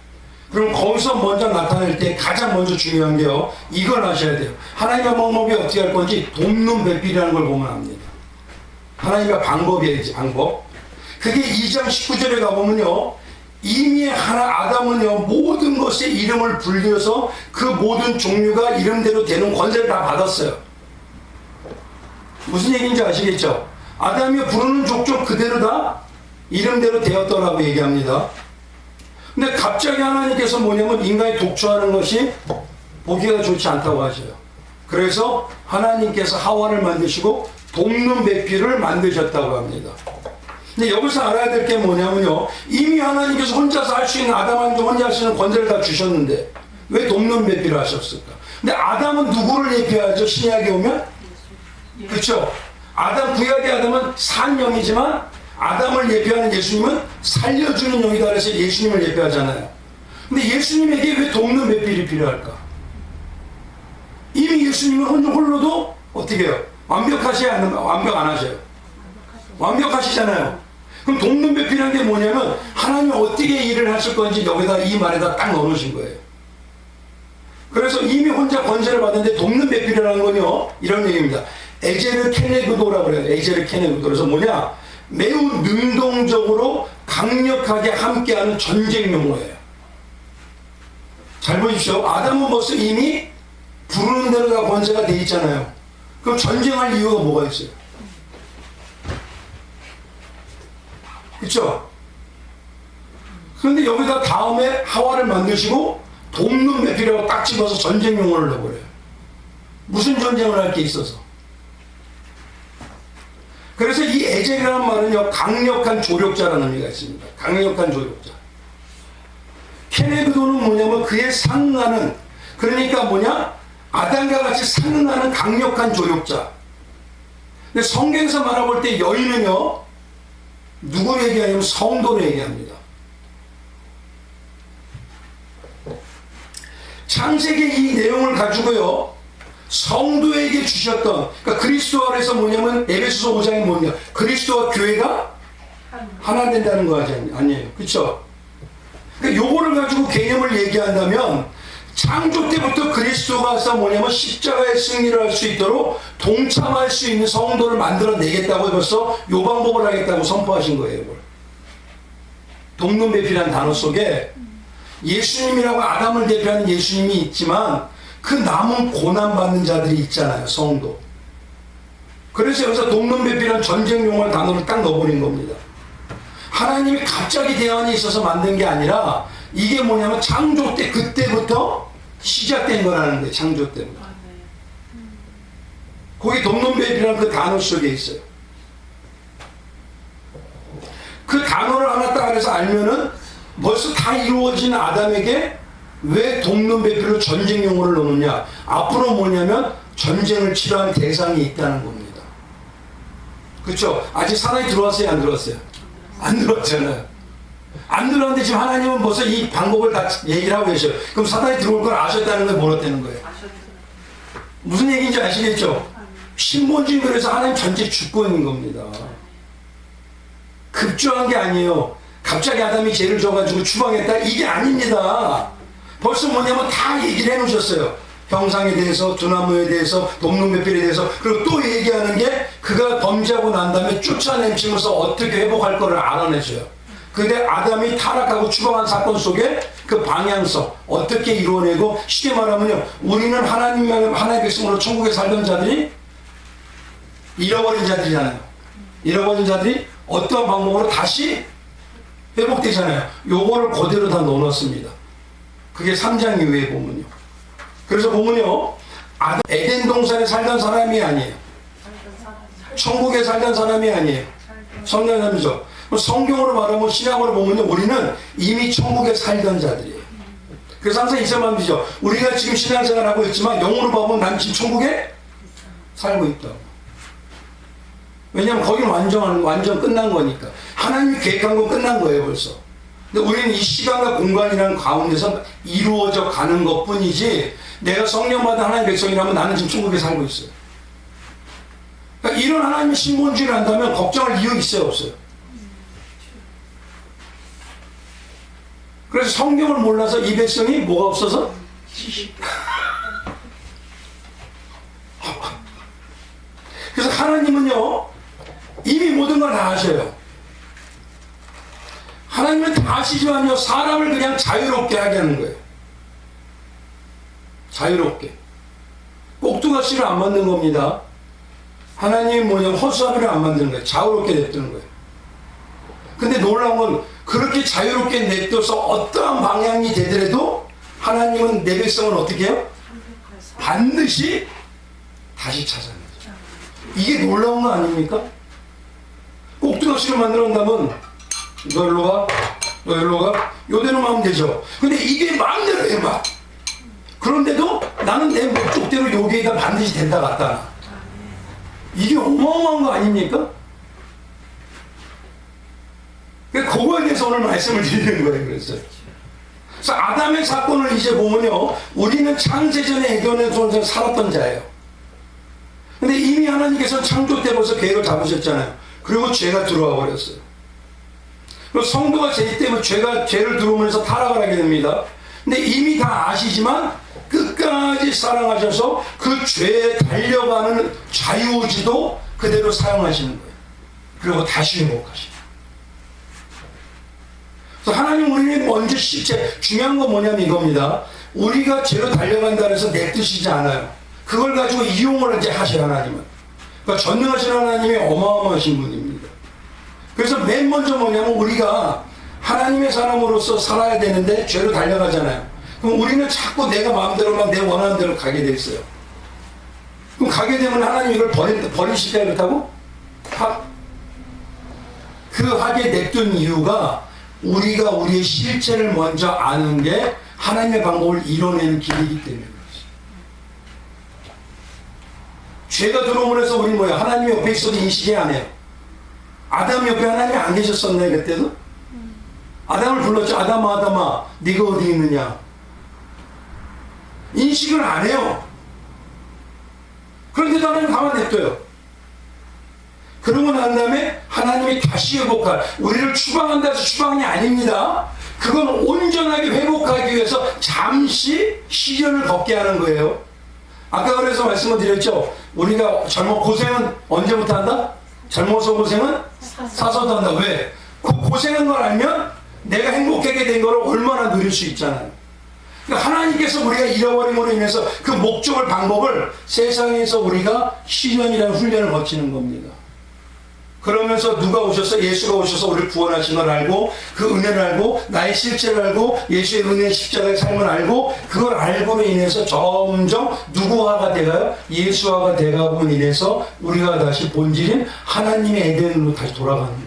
그럼 거기서 먼저 나타낼 때 가장 먼저 중요한 게요, 이걸 아셔야 돼요. 하나님의 방법이 어떻게 할 건지 돕는 배필이라는 걸 보면 압니다. 하나님의 방법이야지, 방법. 그게 2장 19절에 가보면요, 이미 아담은요 모든 것에 이름을 불려서 그 모든 종류가 이름대로 되는 권세를 다 받았어요. 무슨 얘기인지 아시겠죠? 아담이 부르는 족족 그대로 다 이름대로 되었더라고 얘기합니다. 근데 갑자기 하나님께서 뭐냐면 인간이 독초하는 것이 보기가 좋지 않다고 하셔요. 그래서 하나님께서 하와를 만드시고 돕는 배필을 만드셨다고 합니다. 근데 여기서 알아야 될 게 뭐냐면요, 이미 하나님께서 혼자서 할 수 있는, 아담한테 혼자 할 수 있는 권세를 다 주셨는데 왜 돕는 배필을 하셨을까? 근데 아담은 누구를 예표하죠? 신약에 오면? 그렇죠? 구약의 아담은 산 영이지만 아담을 예표하는 예수님은 살려주는 영이다. 그래서 예수님을 예표하잖아요. 근데 예수님에게 왜 돕는 배필이 필요할까? 이미 예수님은 홀로도 어떻게 해요? 완벽하셔야 하는, 완벽 안 하셔요? 완벽하시잖아요. 그럼 돕는 배필이라는 게 뭐냐면 하나님이 어떻게 일을 하실 건지 여기다 이 말에다 딱 넣어놓으신 거예요. 그래서 이미 혼자 권세를 받는데 돕는 배필이라는 건요, 이런 얘기입니다. 에제르 케네그도라고 그래요. 에제르 케네그도. 그래서 뭐냐? 매우 능동적으로 강력하게 함께하는 전쟁 용어예요. 잘 보십시오. 아담은 벌써 이미 부르는 대로 다 권세가 돼 있잖아요. 그럼 전쟁할 이유가 뭐가 있어요? 그렇죠? 그런데 여기다 다음에 하와를 만드시고 돕는 배필이라고 딱 집어서 전쟁 용어를 넣어버려요. 무슨 전쟁을 할 게 있어서. 그래서 이 에젤이라는 말은요, 강력한 조력자라는 의미가 있습니다. 강력한 조력자. 케네그도는 뭐냐면 그에 상응하는, 그러니까 뭐냐? 아담과 같이 상응하는 강력한 조력자. 근데 성경에서 말해볼 때 여인은요, 누구 얘기하냐면 성도를 얘기합니다. 창세기 이 내용을 가지고요, 성도에게 주셨던, 그러니까 그리스도 안에서 뭐냐면 에베소서 5장에 뭐냐, 그리스도와 교회가 하나 된다는 거 아니에요? 그렇죠? 그러니까 요거를 가지고 개념을 얘기한다면 창조 때부터 그리스도가 뭐냐면 십자가의 승리를 할 수 있도록 동참할 수 있는 성도를 만들어내겠다고 벌써 요 방법을 하겠다고 선포하신 거예요. 이걸. 돕는 배필이라는 단어 속에 예수님이라고 아담을 대표하는 예수님이 있지만 그 남은 고난받는 자들이 있잖아요. 성도. 그래서 여기서 돕는 배필이라는 전쟁 용어를 단어를 딱 넣어버린 겁니다. 하나님이 갑자기 대안이 있어서 만든 게 아니라 이게 뭐냐면 창조 때 그때부터 시작된 거라는 거예요. 창조 때부터. 거기 돕는 배필이라는 그 단어 속에 있어요. 그 단어를 하나 딱 안에서 알면은 벌써 다 이루어진 아담에게 왜 돕는 배필로 전쟁 용어를 넣느냐. 앞으로 뭐냐면 전쟁을 치러할 대상이 있다는 겁니다. 그렇죠? 아직 사단이 들어왔어요, 안 들어왔어요? 안 들어왔잖아요. 안 들어왔는데 지금 하나님은 벌써 이 방법을 다 얘기를 하고 계셔요. 그럼 사단이 들어올 걸 아셨다는 건 뭐라는 거예요? 무슨 얘기인지 아시겠죠? 신본주의, 그래서 하나님 전체 주권인 겁니다. 급조한 게 아니에요. 갑자기 아담이 죄를 져가지고 추방했다, 이게 아닙니다. 벌써 뭐냐면 다 얘기를 해놓으셨어요. 형상에 대해서, 두나무에 대해서, 돕는배필에 대해서. 그리고 또 얘기하는 게 그가 범죄하고 난 다음에 쫓아내면서 어떻게 회복할 거를 알아내줘요. 근데 아담이 타락하고 추방한 사건 속에 그 방향성 어떻게 이루어내고, 쉽게 말하면요, 우리는 하나님의 백성으로 천국에 살던 자들이 잃어버린 자들이잖아요. 잃어버린 자들이 어떤 방법으로 다시 회복되잖아요. 요거를 그대로 다 넣어놨습니다. 그게 3장 이후에 보면요. 그래서 보면요, 에덴 동산에 살던 사람이 아니에요. 천국에 살던 사람이 아니에요. 성령 사람이죠. 성경으로 말하면, 신약으로 보면요, 우리는 이미 천국에 살던 자들이에요. 그래서 항상 이 말이죠. 우리가 지금 신앙생활 하고 있지만 영으로 보면 난 지금 천국에 살고 있다고. 왜냐하면 거기는 완전 끝난 거니까. 하나님이 계획한 건 끝난 거예요, 벌써. 근데 우리는 이 시간과 공간이라는 가운데서 이루어져 가는 것 뿐이지, 내가 성령받은 하나님의 백성이라면 나는 지금 천국에 살고 있어요. 그러니까 이런 하나님의 신본주의를 한다면 걱정할 이유 있어요, 없어요? 그래서 성경을 몰라서 이 백성이 뭐가 없어서? 그래서 하나님은요, 이미 모든 걸 다 아셔요. 하나님은 다 아시지만요, 사람을 그냥 자유롭게 하게 하는 거예요. 자유롭게. 꼭두가시를 안 만든 겁니다. 하나님이 뭐냐면 허수아비를 안 만드는 거예요. 자유롭게 냅두는 거예요. 근데 놀라운 건, 그렇게 자유롭게 냅둬서 어떠한 방향이 되더라도 하나님은 내 백성을 어떻게 해요? 반드시 다시 찾아내죠. 이게 놀라운 거 아닙니까? 꼭두가시를 만들어낸다면 너 일로 가, 너 일로 가, 요대로 하면 되죠. 근데 이게 마음대로 해봐. 그런데도 나는 내 목적대로 여기에다 반드시 된다 갔다. 이게 어마어마한 거 아닙니까? 그거에 대해서 오늘 말씀을 드리는 거예요. 그래서 아담의 사건을 이제 보면요, 우리는 창세전에 에덴에서 살았던 자예요. 근데 이미 하나님께서 창조 때 벌써 계획을 잡으셨잖아요. 그리고 죄가 들어와 버렸어요. 그리고 성도가 죄 때문에 죄를 들어오면서 타락을 하게 됩니다. 근데 이미 다 아시지만 끝까지 사랑하셔서 그 죄에 달려가는 자유의지도 그대로 사용하시는 거예요. 그리고 다시 회복하시는. 그래서 하나님 우리는 먼저 실제 중요한 건 뭐냐면 이겁니다. 우리가 죄로 달려간다 해서 냅두시지 않아요. 그걸 가지고 이용을 이제 하셔요, 하나님은. 그러니까 전능하신 하나님이 어마어마하신 분입니다. 그래서 맨 먼저 뭐냐면 우리가 하나님의 사람으로서 살아야 되는데 죄로 달려가잖아요. 그럼 우리는 자꾸 내가 마음대로만 내 원하는 대로 가게 돼 있어요. 그럼 가게 되면 하나님 이걸 버리시게 그렇다고? 그 하게 냅둔 이유가 우리가 우리의 실체를 먼저 아는 게 하나님의 방법을 이뤄내는 길이기 때문에 그렇지. 죄가 들어오면서 우리 뭐야? 하나님 옆에 있어도 인식이 안 해요. 아담 옆에 하나님이 안 계셨었나요, 그때도? 아담을 불렀죠. 아담아, 아담아, 네가 어디 있느냐? 인식을 안 해요. 그런데도 하나님 가만 냅둬요. 그러고 난 다음에 하나님이 다시 회복할, 우리를 추방한다 해서 추방이 아닙니다. 그건 온전하게 회복하기 위해서 잠시 시련을 겪게 하는 거예요. 아까 그래서 말씀을 드렸죠. 우리가 고생은 언제부터 한다? 젊어서 고생은 사서도 한다. 왜? 그 고생한 걸 알면 내가 행복하게 된 걸 얼마나 누릴 수 있잖아요. 그러니까 하나님께서 우리가 잃어버림으로 인해서 그 목적을, 방법을 세상에서 우리가 시련이라는 훈련을 거치는 겁니다. 그러면서 누가 오셔서, 예수가 오셔서 우리를 구원하신 걸 알고, 그 은혜를 알고, 나의 실체를 알고, 예수의 은혜 십자가의 삶을 알고, 그걸 알고로 인해서 점점 누구화가 돼가요? 예수화가 돼가고 인해서 우리가 다시 본질인 하나님의 에덴으로 다시 돌아가는 거예요.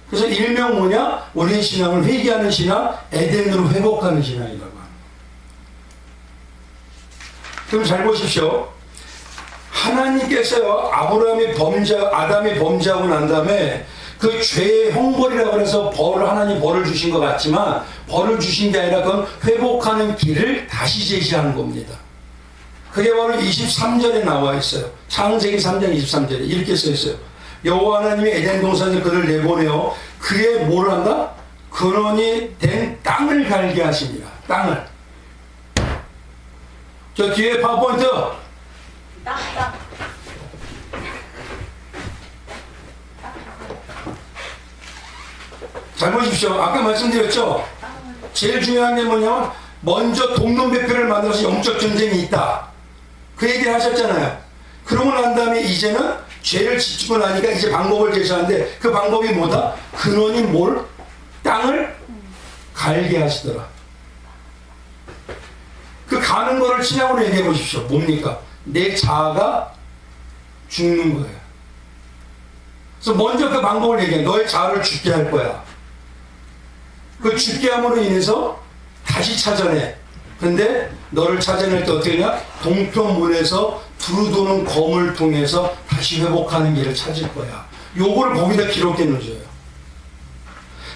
그래서 일명 뭐냐? 우리의 신앙을 회개하는 신앙, 에덴으로 회복하는 신앙이라고 합니다. 그럼 잘 보십시오. 하나님께서요, 아담이 범죄하고 난 다음에 그 죄의 형벌이라고 해서 하나님 벌을 주신 것 같지만 벌을 주신 게 아니라 그건 회복하는 길을 다시 제시하는 겁니다. 그게 바로 23절에 나와 있어요. 창세기 3장 23절에 이렇게 써 있어요. 여호와 하나님이 에덴 동산에 그를 내보내어 그의 뭘 한다? 근원이 된 땅을 갈게 하십니다. 땅을. 저 뒤에 파워포인트. 땅. 잘 보십시오. 아까 말씀드렸죠? 제일 중요한 게 뭐냐면 먼저 동론배표를 만들어서 영적 전쟁이 있다. 그 얘기를 하셨잖아요. 그러고 난 다음에 이제는 죄를 짓고 나니까 이제 방법을 제시하는데 그 방법이 뭐다? 근원이 뭘? 땅을 갈게 하시더라. 그 가는 거를 신약으로 얘기해 보십시오. 뭡니까? 내 자아가 죽는 거예요. 그래서 먼저 그 방법을 얘기해. 너의 자아를 죽게 할 거야. 그 죽게 함으로 인해서 다시 찾아내. 근데 너를 찾아낼 때 어떻게 하냐? 동편문에서 두루도는 검을 통해서 다시 회복하는 길을 찾을 거야. 요거를 거기다 기록해 놓으셔요.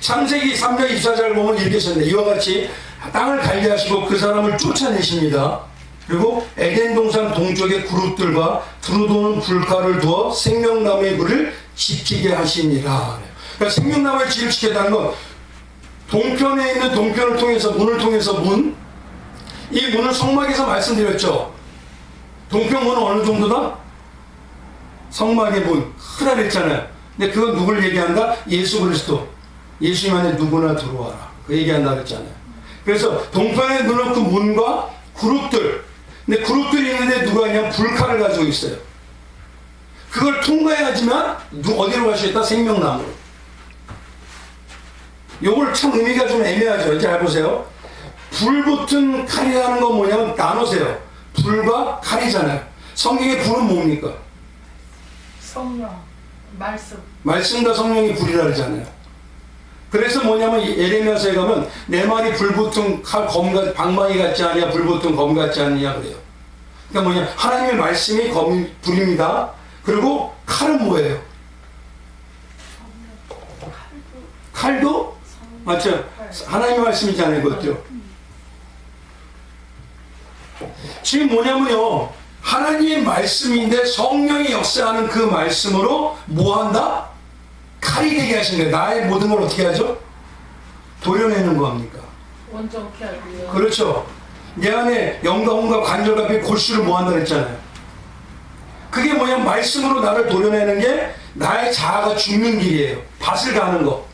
창세기 3장 24절 보면 이렇게 썼는데 이와 같이 땅을 갈게 하시고 그 사람을 쫓아내십니다. 그리고 에덴 동산 동쪽의 그룹들과 두루도는 불칼을 두어 생명나무의 굴을 지키게 하시니라. 그러니까 생명나무의 길을 지켰다는 건 동편에 있는 동편을 통해서 문을 통해서 이 문을 성막에서 말씀드렸죠. 동편 문은 어느 정도다? 성막의 문 크다 그랬잖아요. 근데 그건 누굴 얘기한다? 예수 그리스도. 예수님 안에 누구나 들어와라. 그 얘기한다 그랬잖아요. 그래서 동편에 있는 그 문과 그룹들. 근데 그룹들이 있는데 누가 그냥 불칼을 가지고 있어요. 그걸 통과해야지만 어디로 갈 수 있다? 생명나무로. 요걸 참 의미가 좀 애매하죠. 잘 보세요. 불 붙은 칼이라는 건 뭐냐면 나누세요. 불과 칼이잖아요. 성경의 불은 뭡니까? 성령, 말씀. 말씀과 성령이 불이라 그러잖아요. 그래서 뭐냐면 예레미야서에 가면 내 말이 불 붙은 칼, 방망이 같지 않냐, 불 붙은 검 같지 않냐 그래요. 그러니까 뭐냐, 하나님의 말씀이 불입니다. 그리고 칼은 뭐예요? 칼도? 맞죠? 하나님의 말씀이잖아요, 그것도. 지금 뭐냐면요, 하나님의 말씀인데 성령이 역사하는 그 말씀으로 뭐 한다? 칼이 되게 하신 거예요. 나의 모든 걸 어떻게 하죠? 도려내는 거 합니까? 원정케 하고요. 그렇죠. 내 안에 영과 혼과 관절과 골수를 뭐 한다 그랬잖아요. 그게 뭐냐, 말씀으로 나를 도려내는 게 나의 자아가 죽는 길이에요. 밭을 가는 거.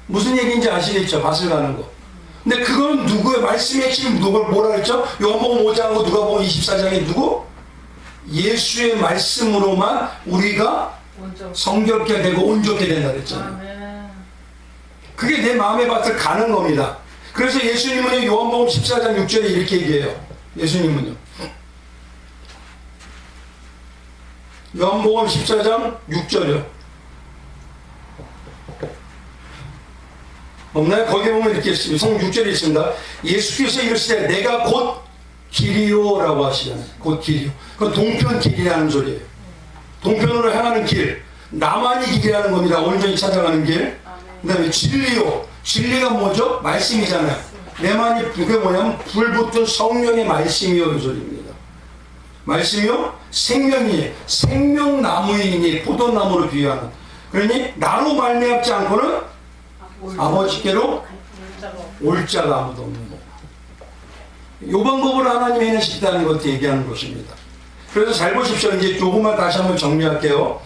무슨 얘기인지 아시겠죠? 밭을 가는 거. 근데 그건 누구의 말씀의 핵심이 누굴 뭐라 그랬죠? 요한복음 5장하고 누가복음 24장에 누구? 예수의 말씀으로만 우리가 성결케 되고 온전케 된다 그랬잖아요. 아멘. 그게 내 마음의 밭을 가는 겁니다. 그래서 예수님은 요한복음 14장 6절에 이렇게 얘기해요. 예수님은요. 요한복음 14장 6절이요. 없나요? 거기 보면 이렇게 있습니다. 성 6절에 있습니다. 예수께서 이르시되 내가 곧 길이요라고 하시잖아요. 곧 길이요. 그건 동편 길이라는 소리예요. 동편으로 향하는 길. 나만이 길이라는 겁니다. 온전히 찾아가는 길. 그 다음에 진리요. 진리가 뭐죠? 말씀이잖아요. 내만이 그게 뭐냐면 불붙은 성령의 말씀이요 이 소리입니다. 말씀이요? 생명이에요. 생명나무이니 포도나무로 비유하는. 그러니 나로 말미암지 않고는 아버지께로 올 자가 아무도 없는 거. 이 방법으로 하나님이 해내시다는 것도 얘기하는 것입니다. 그래서 잘 보십시오. 이제 조금만 다시 한번 정리할게요.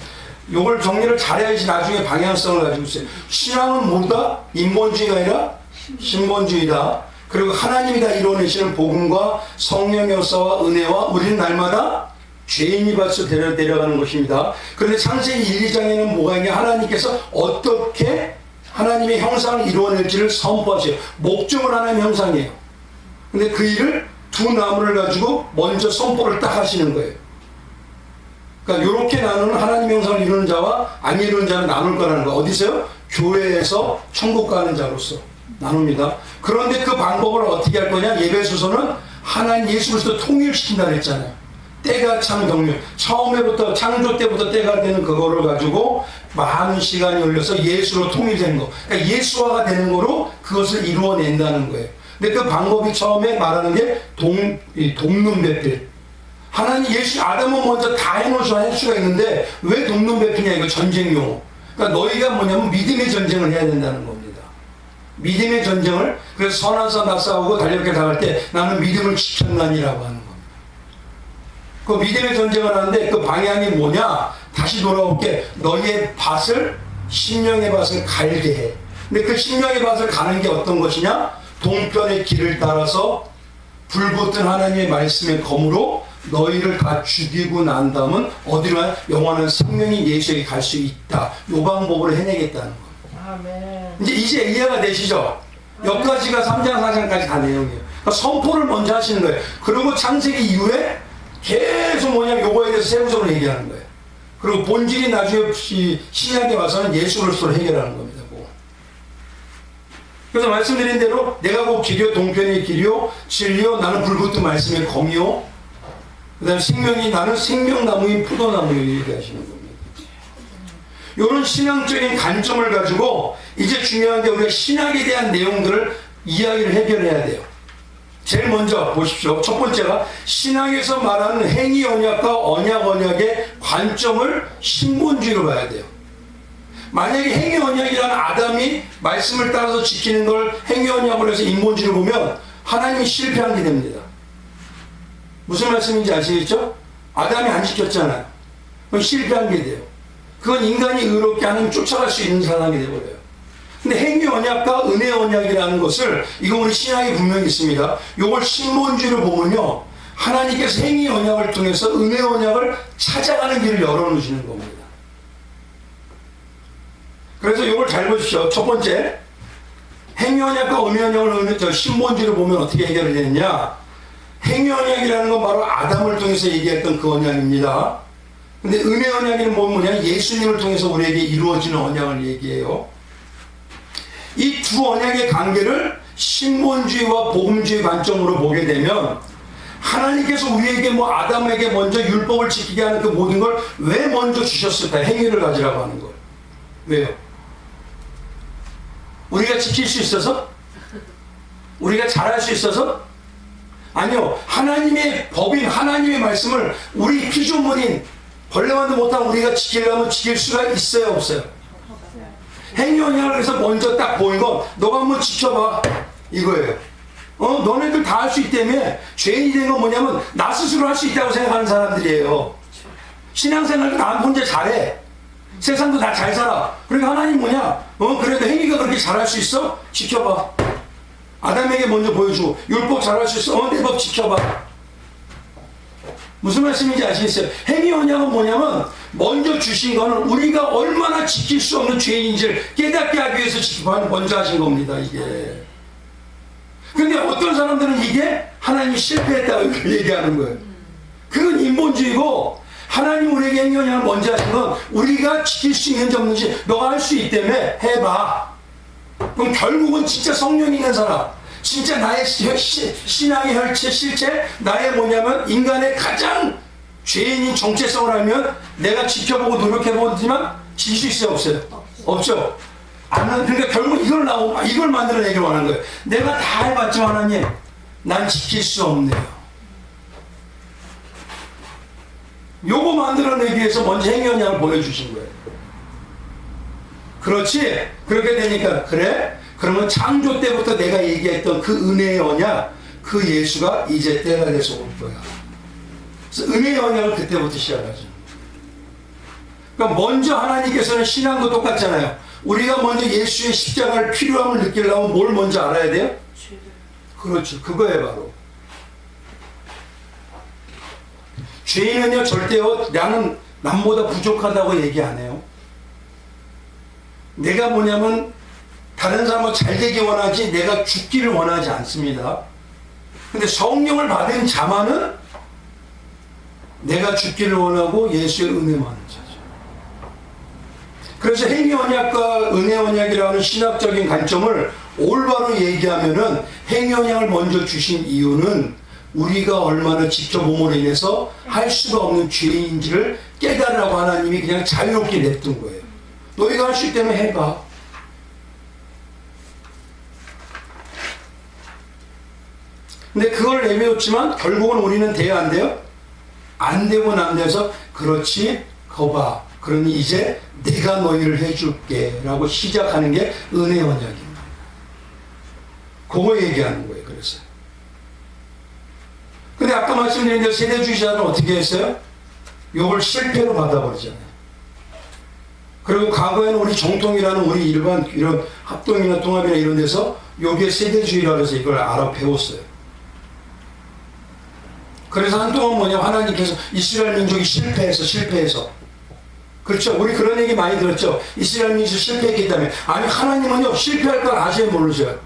요걸 정리를 잘해야지 나중에 방향성을 가지고 있어요. 신앙은 뭐다? 인본주의가 아니라 신본주의다. 그리고 하나님이 다 이루어내시는 복음과 성령의 역사와 은혜와 우리는 날마다 죄인이 받쳐 데려가는 것입니다. 그런데 창세기 1, 2장에는 뭐가 있냐? 하나님께서 어떻게 하나님의 형상을 이루어낼지를 선포하세요. 목적은 하나님의 형상이에요. 근데 그 일을 두 나무를 가지고 먼저 선포를 딱 하시는 거예요. 그러니까 이렇게 나누는 하나님의 형상을 이루는 자와 안 이루는 자는 나눌 거라는 거. 어디서요? 교회에서 천국 가는 자로서 나눕니다. 그런데 그 방법을 어떻게 할 거냐? 예배소서는 하나님 예수 그리스도 통일시킨다 그랬잖아요. 때가 참 경륜. 처음에부터 창조 때부터 때가 되는 그거를 가지고 많은 시간이 흘려서 예수로 통일된 거. 그러니까 예수화가 되는 거로 그것을 이루어낸다는 거예요. 근데 그 방법이 처음에 말하는 게 돕는배필. 하나님 예수 아담은 먼저 다 해놓을 수가 있는데 왜 돕는배필이냐, 이거 전쟁 용어. 그러니까 너희가 뭐냐면 믿음의 전쟁을 해야 된다는 겁니다. 믿음의 전쟁을, 그래서 선한 싸움 다 싸우고 달렵게 당할 때 나는 믿음을 지켰나니라고 하는 겁니다. 그 믿음의 전쟁을 하는데 그 방향이 뭐냐? 다시 돌아올게. 너희의 밭을, 심령의 밭을 갈게 해. 근데 그 심령의 밭을 가는 게 어떤 것이냐? 동편의 길을 따라서 불붙은 하나님의 말씀의 검으로 너희를 다 죽이고 난 다음은 어디로 가냐? 영원한 생명인 예수에게 갈 수 있다. 이 방법으로 해내겠다는 거예요. 아멘. 이제 이해가 되시죠? 여기까지가 3장 4장까지 다 내용이에요. 그러니까 선포를 먼저 하시는 거예요. 그리고 창세기 이후에 계속 뭐냐면 요거에 대해서 세부적으로 얘기하는 거예요. 그리고 본질이 나중에 신약에 와서는 예수로서 해결하는 겁니다. 그래서 말씀드린 대로 내가 곧 길이요 동편의 길이요 진리요 나는 불붙은 말씀의 검이요 그 다음에 생명이 나는 생명나무인 포도나무요 얘기하시는 겁니다. 이런 신앙적인 관점을 가지고 이제 중요한 게 우리가 신학에 대한 내용들을 이야기를 해결해야 돼요. 제일 먼저 보십시오. 첫 번째가 신학에서 말하는 행위 언약과 언약 언약의 관점을 신본주의로 봐야 돼요. 만약에 행위 언약이라는 아담이 말씀을 따라서 지키는 걸 행위 언약으로 해서 인본주의로 보면 하나님이 실패한 게 됩니다. 무슨 말씀인지 아시겠죠? 아담이 안 지켰잖아요. 그건 실패한 게 돼요. 그건 인간이 의롭게 하나님 쫓아갈 수 있는 사람이 되어버려요. 근데 행위 언약과 은혜 언약이라는 것을, 이거 우리 신약에 분명히 있습니다. 이걸 신본주의로 보면요, 하나님께서 행위 언약을 통해서 은혜 언약을 찾아가는 길을 열어놓으시는 겁니다. 그래서 이걸 잘 보십시오. 첫 번째, 행위 언약과 은혜 언약을 신본주의로 보면 어떻게 해결이 되느냐? 행위 언약이라는 건 바로 아담을 통해서 얘기했던 그 언약입니다. 근데 은혜 언약이는 뭐냐? 예수님을 통해서 우리에게 이루어지는 언약을 얘기해요. 이 두 언약의 관계를 신본주의와 복음주의 관점으로 보게 되면 하나님께서 우리에게 아담에게 먼저 율법을 지키게 하는 그 모든 걸 왜 먼저 주셨을까? 행위를 가지라고 하는 거예요. 왜요? 우리가 지킬 수 있어서? 우리가 잘할 수 있어서? 아니요. 하나님의 법인, 하나님의 말씀을 우리 피조물인 벌레만도 못한 우리가 지키려면 지킬 수가 있어요, 없어요? 행위 언약을 해서 먼저 딱 보인 건 너가 한번 지켜봐 이거예요. 너네들 다 할 수 있다며. 죄인이 된 건 뭐냐면 나 스스로 할 수 있다고 생각하는 사람들이에요. 신앙생활도 나 혼자 잘해. 세상도 다 잘 살아. 그러니까 하나님 뭐냐? 그래도 행위가 그렇게 잘할 수 있어? 지켜봐. 아담에게 먼저 보여주고 율법 잘할 수 있어? 내 법 지켜봐. 무슨 말씀인지 아시겠어요? 행위 언약은 뭐냐면 먼저 주신 거는 우리가 얼마나 지킬 수 없는 죄인인지를 깨닫게 하기 위해서 먼저 하신 겁니다. 이게. 근데 어떤 사람들은 이게 하나님이 실패했다고 얘기하는 거예요. 그건 인본주의고, 하나님 우리에게 행위 언약을 먼저 하신 건 우리가 지킬 수 있는지 없는지 너가 할 수 있다며 해봐. 그럼 결국은 진짜 성령이 있는 사람, 진짜 나의 신앙의 혈체, 실체, 나의 뭐냐면 인간의 가장 죄인인 정체성을 알면 내가 지켜보고 노력해보지만 지킬 수 있어요, 없어요? 없죠. 그러니까 결국 이걸 만들어내기 원하는 거예요. 내가 다 해봤지만 하나님, 난 지킬 수 없네요. 요거 만들어내기 위해서 먼저 행위 언약을 보여주신 거예요. 그렇지? 그렇게 되니까 그래? 그러면 창조 때부터 내가 얘기했던 그 은혜의 언약, 그 예수가 이제 때가 돼서 올 거야. 그래서 은혜의 언약을 그때부터 시작하죠. 그러니까 먼저 하나님께서는 신앙도 똑같잖아요. 우리가 먼저 예수의 십자가를 필요함을 느끼려면 뭘 먼저 알아야 돼요? 그렇죠. 그거예요, 바로. 죄인은요, 절대요, 나는 남보다 부족하다고 얘기 안 해요. 내가 뭐냐면 다른 사람은 잘 되기 원하지 내가 죽기를 원하지 않습니다. 근데 성령을 받은 자만은 내가 죽기를 원하고 예수의 은혜만을 찾아요. 그래서 행위 언약과 은혜 언약이라는 신학적인 관점을 올바로 얘기하면은 행위 언약을 먼저 주신 이유는 우리가 얼마나 지켜봄으로 인해서 할 수가 없는 죄인지를 깨달으라고 하나님이 그냥 자유롭게 냅둔 거예요. 너희가 할 수 있다면 해봐. 근데 그걸 내비웠지만 결국은 우리는 돼야 안 돼요? 안 되고 안 돼서 그렇지 거봐. 그러니 이제 내가 너희를 해줄게 라고 시작하는 게 은혜 언약입니다. 그거 얘기하는 거예요. 그래서 근데 아까 말씀드린 대로 세대주의자는 어떻게 했어요? 이걸 실패로 받아버리잖아요. 그리고 과거에는 우리 정통이라는 우리 일반 이런 합동이나 통합이나 이런 데서 요게 세대주의라고 해서 이걸 알아 배웠어요. 그래서 한동안 뭐냐, 하나님께서 이스라엘 민족이 실패해서 그렇죠. 우리 그런 얘기 많이 들었죠. 이스라엘 민족이 실패했기 때문에. 아니, 하나님은요 실패할 걸 아셔요, 모르셔요?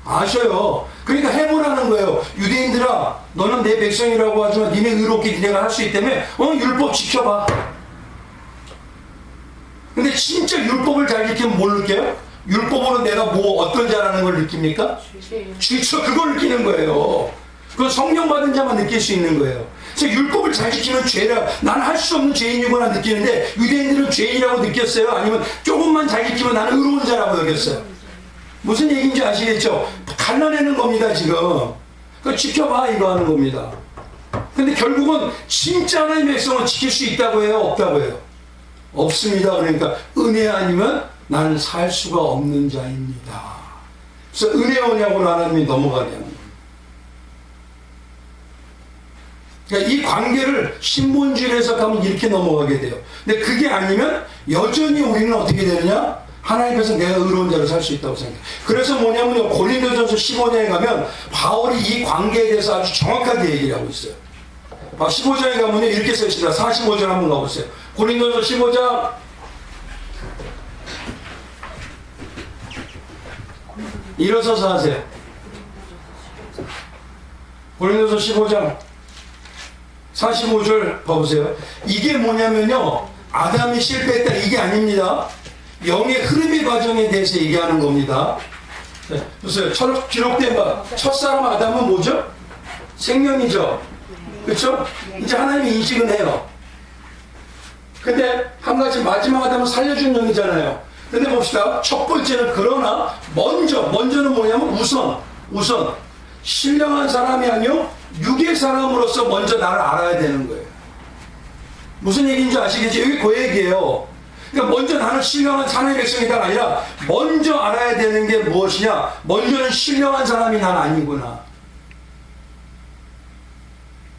아셔요. 그러니까 해보라는 거예요. 유대인들아, 너는 내 백성이라고 하지만 니네 의롭게 니네가 할 수 있다며 율법 지켜봐. 근데 진짜 율법을 잘 지키면 뭘 느껴요? 율법으로 내가 뭐 어떤 자라는 걸 느낍니까? 죄죠. 그걸 느끼는 거예요. 그건 성령 받은 자만 느낄 수 있는 거예요. 그래서 율법을 잘 지키면 죄라, 나는 할 수 없는 죄인이구나 느끼는데, 유대인들은 죄인이라고 느꼈어요? 아니면 조금만 잘 지키면 나는 의로운 자라고 여겼어요? 무슨 얘기인지 아시겠죠? 갈라내는 겁니다, 지금. 그거 지켜봐, 이거 하는 겁니다. 근데 결국은 진짜 하나님의 백성은 지킬 수 있다고 해요? 없다고 해요? 없습니다. 그러니까 은혜 아니면 나는 살 수가 없는 자입니다. 그래서 은혜 언약으로 하나님이 넘어가게 합니다. 그러니까 이 관계를 신본주의로 해석하면 이렇게 넘어가게 돼요. 근데 그게 아니면 여전히 우리는 어떻게 되느냐? 하나님 앞에서 내가 의로운 자로 살 수 있다고 생각해요. 그래서 뭐냐면요, 고린도전서 15장에 가면 바울이 이 관계에 대해서 아주 정확하게 얘기를 하고 있어요. 15장에 가면요 이렇게 써있습니다. 45장 한번 가보세요. 고린도전서 15장 일어서서 하세요. 고린도전서 15장 45절 봐보세요. 이게 뭐냐면요, 아담이 실패했다 이게 아닙니다. 영의 흐름의 과정에 대해서 얘기하는 겁니다. 네, 보세요. 기록된 바 첫사람 아담은 뭐죠? 생명이죠. 그렇죠? 이제 하나님이 인식은 해요. 근데 한 가지 마지막 아담은 살려준 영이잖아요. 근데 봅시다. 첫 번째는 그러나 먼저는 뭐냐면 우선 신령한 사람이 아니요 육의 사람으로서 먼저 나를 알아야 되는 거예요. 무슨 얘기인지 아시겠지? 여기 그 얘기예요. 그러니까 먼저 나는 신령한 하나님의 백성이다가 아니라 먼저 알아야 되는 게 무엇이냐? 먼저는 신령한 사람이 난 아니구나.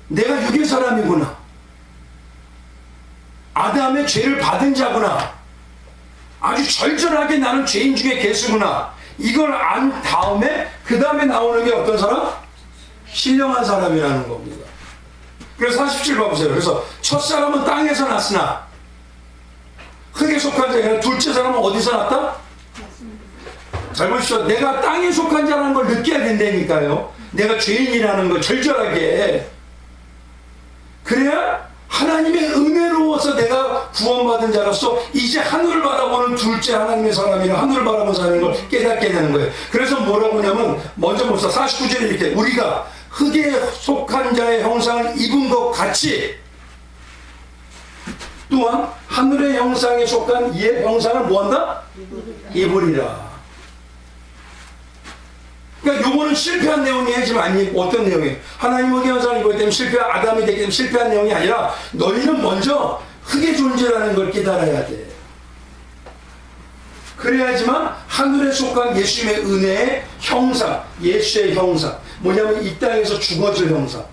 내가 육의 사람이구나. 아담의 죄를 받은 자구나. 아주 절절하게 나는 죄인 중에 개수구나. 이걸 안 다음에 그 다음에 나오는 게 어떤 사람? 신령한 사람이라는 겁니다. 그래서 47 봐보세요. 그래서 첫 사람은 땅에서 났으나 흙에 속한 자가 아니라 둘째 사람은 어디서 났다? 잘 보십시오. 내가 땅에 속한 자라는 걸 느껴야 된다니까요. 내가 죄인이라는 걸 절절하게. 그래야 하나님의 은혜로워서 내가 구원받은 자로서 이제 하늘을 바라보는 둘째 하나님의 사람이라 하늘을 바라보는 사람인 걸 깨닫게 되는 거예요. 그래서 뭐라고 하냐면 먼저 봅시다. 49절에 이렇게 우리가 흙에 속한 자의 형상을 입은 것 같이 또한 하늘의 형상에 속한 이의 형상을 뭐한다? 입으리라. 그러니까 요거는 실패한 내용이지만 아니 어떤 내용이에요? 하나님의 형상을 입었기 때문에 실패한 아담이 되기 때문에 실패한 내용이 아니라 너희는 먼저 흙의 존재라는 걸 깨달아야 돼. 그래야지만 하늘에 속한 예수님의 은혜의 형상, 예수의 형상, 뭐냐면 이 땅에서 죽어질 형상,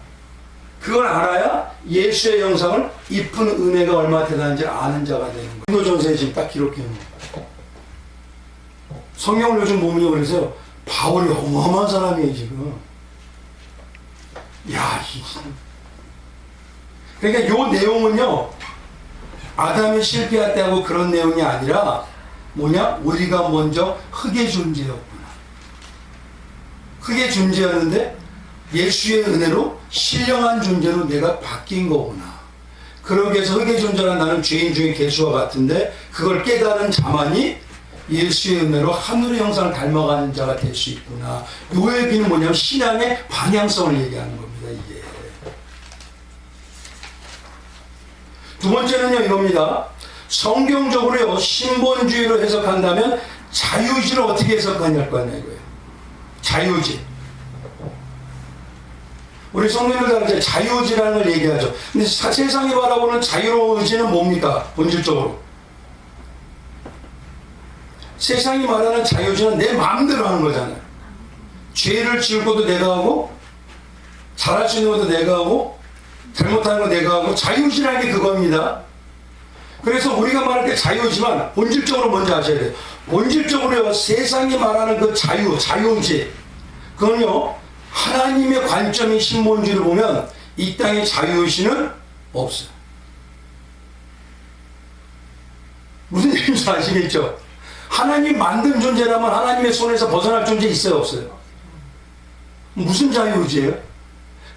그걸 알아야 예수의 형상을 입은 은혜가 얼마나 대단한지 아는 자가 되는 거예요. 고린도전서에 지금 딱 기록해 놓은 거예요. 성경을 요즘 보면 그래서 바울이 어마어마한 사람이에요 지금. 야, 그러니까 요 내용은요 아담이 실패했다고 그런 내용이 아니라 뭐냐? 우리가 먼저 흙의 존재였구나. 흙의 존재였는데 예수의 은혜로 신령한 존재로 내가 바뀐 거구나. 그러기 위해서 흙의 존재란 나는 죄인 중에 개수와 같은데 그걸 깨달은 자만이 예수의 은혜로 하늘의 형상을 닮아가는 자가 될 수 있구나. 요 얘기는 뭐냐면 신앙의 방향성을 얘기하는 겁니다. 이게. 두 번째는요 이겁니다. 성경적으로요 신본주의로 해석한다면 자유의지를 어떻게 해석하냐일 거 아니야 이거예요. 자유의지. 우리 성도님들 다 자유의지라는 걸 얘기하죠. 근데 세상이 바라보는 자유로운 의지는 뭡니까? 본질적으로. 세상이 말하는 자유의지는 내 마음대로 하는 거잖아요. 죄를 지을 것도 내가 하고 잘할 수 있는 것도 내가 하고 잘못하는 거 내가 하고 자유의지라는 게 그겁니다. 그래서 우리가 말할 때 자유지만 본질적으로 먼저 아셔야 돼요. 본질적으로요 세상이 말하는 그 자유의지 그건요 하나님의 관점인 신본주의를 보면 이 땅에 자유의지는 없어요. 무슨 얘기인지 아시겠죠? 하나님 만든 존재라면 하나님의 손에서 벗어날 존재 있어요 없어요? 무슨 자유의지예요?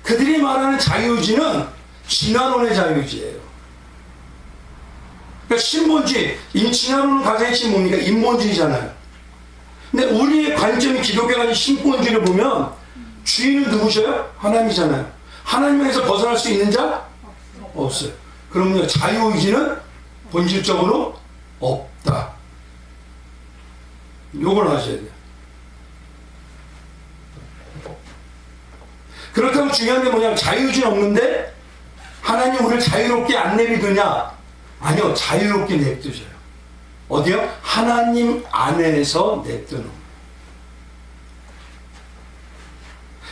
그들이 말하는 자유의지는 진화론의 자유의지예요. 그러니까 신본주의, 이 진화론은 가장 핵심이 뭡니까? 인본주의잖아요. 근데 우리의 관점이 기독교가 아닌 신본주의를 보면 주인은 누구셔요? 하나님이잖아요. 하나님에서 벗어날 수 있는 자? 없어요. 그러면 자유의지는 본질적으로 없다. 요걸 하셔야 돼요. 그렇다면 중요한 게 뭐냐면 자유의지는 없는데 하나님 우리를 자유롭게 안 내비두냐? 아니요. 자유롭게 냅두셔요. 어디요? 하나님 안에서 냅두는 거예요.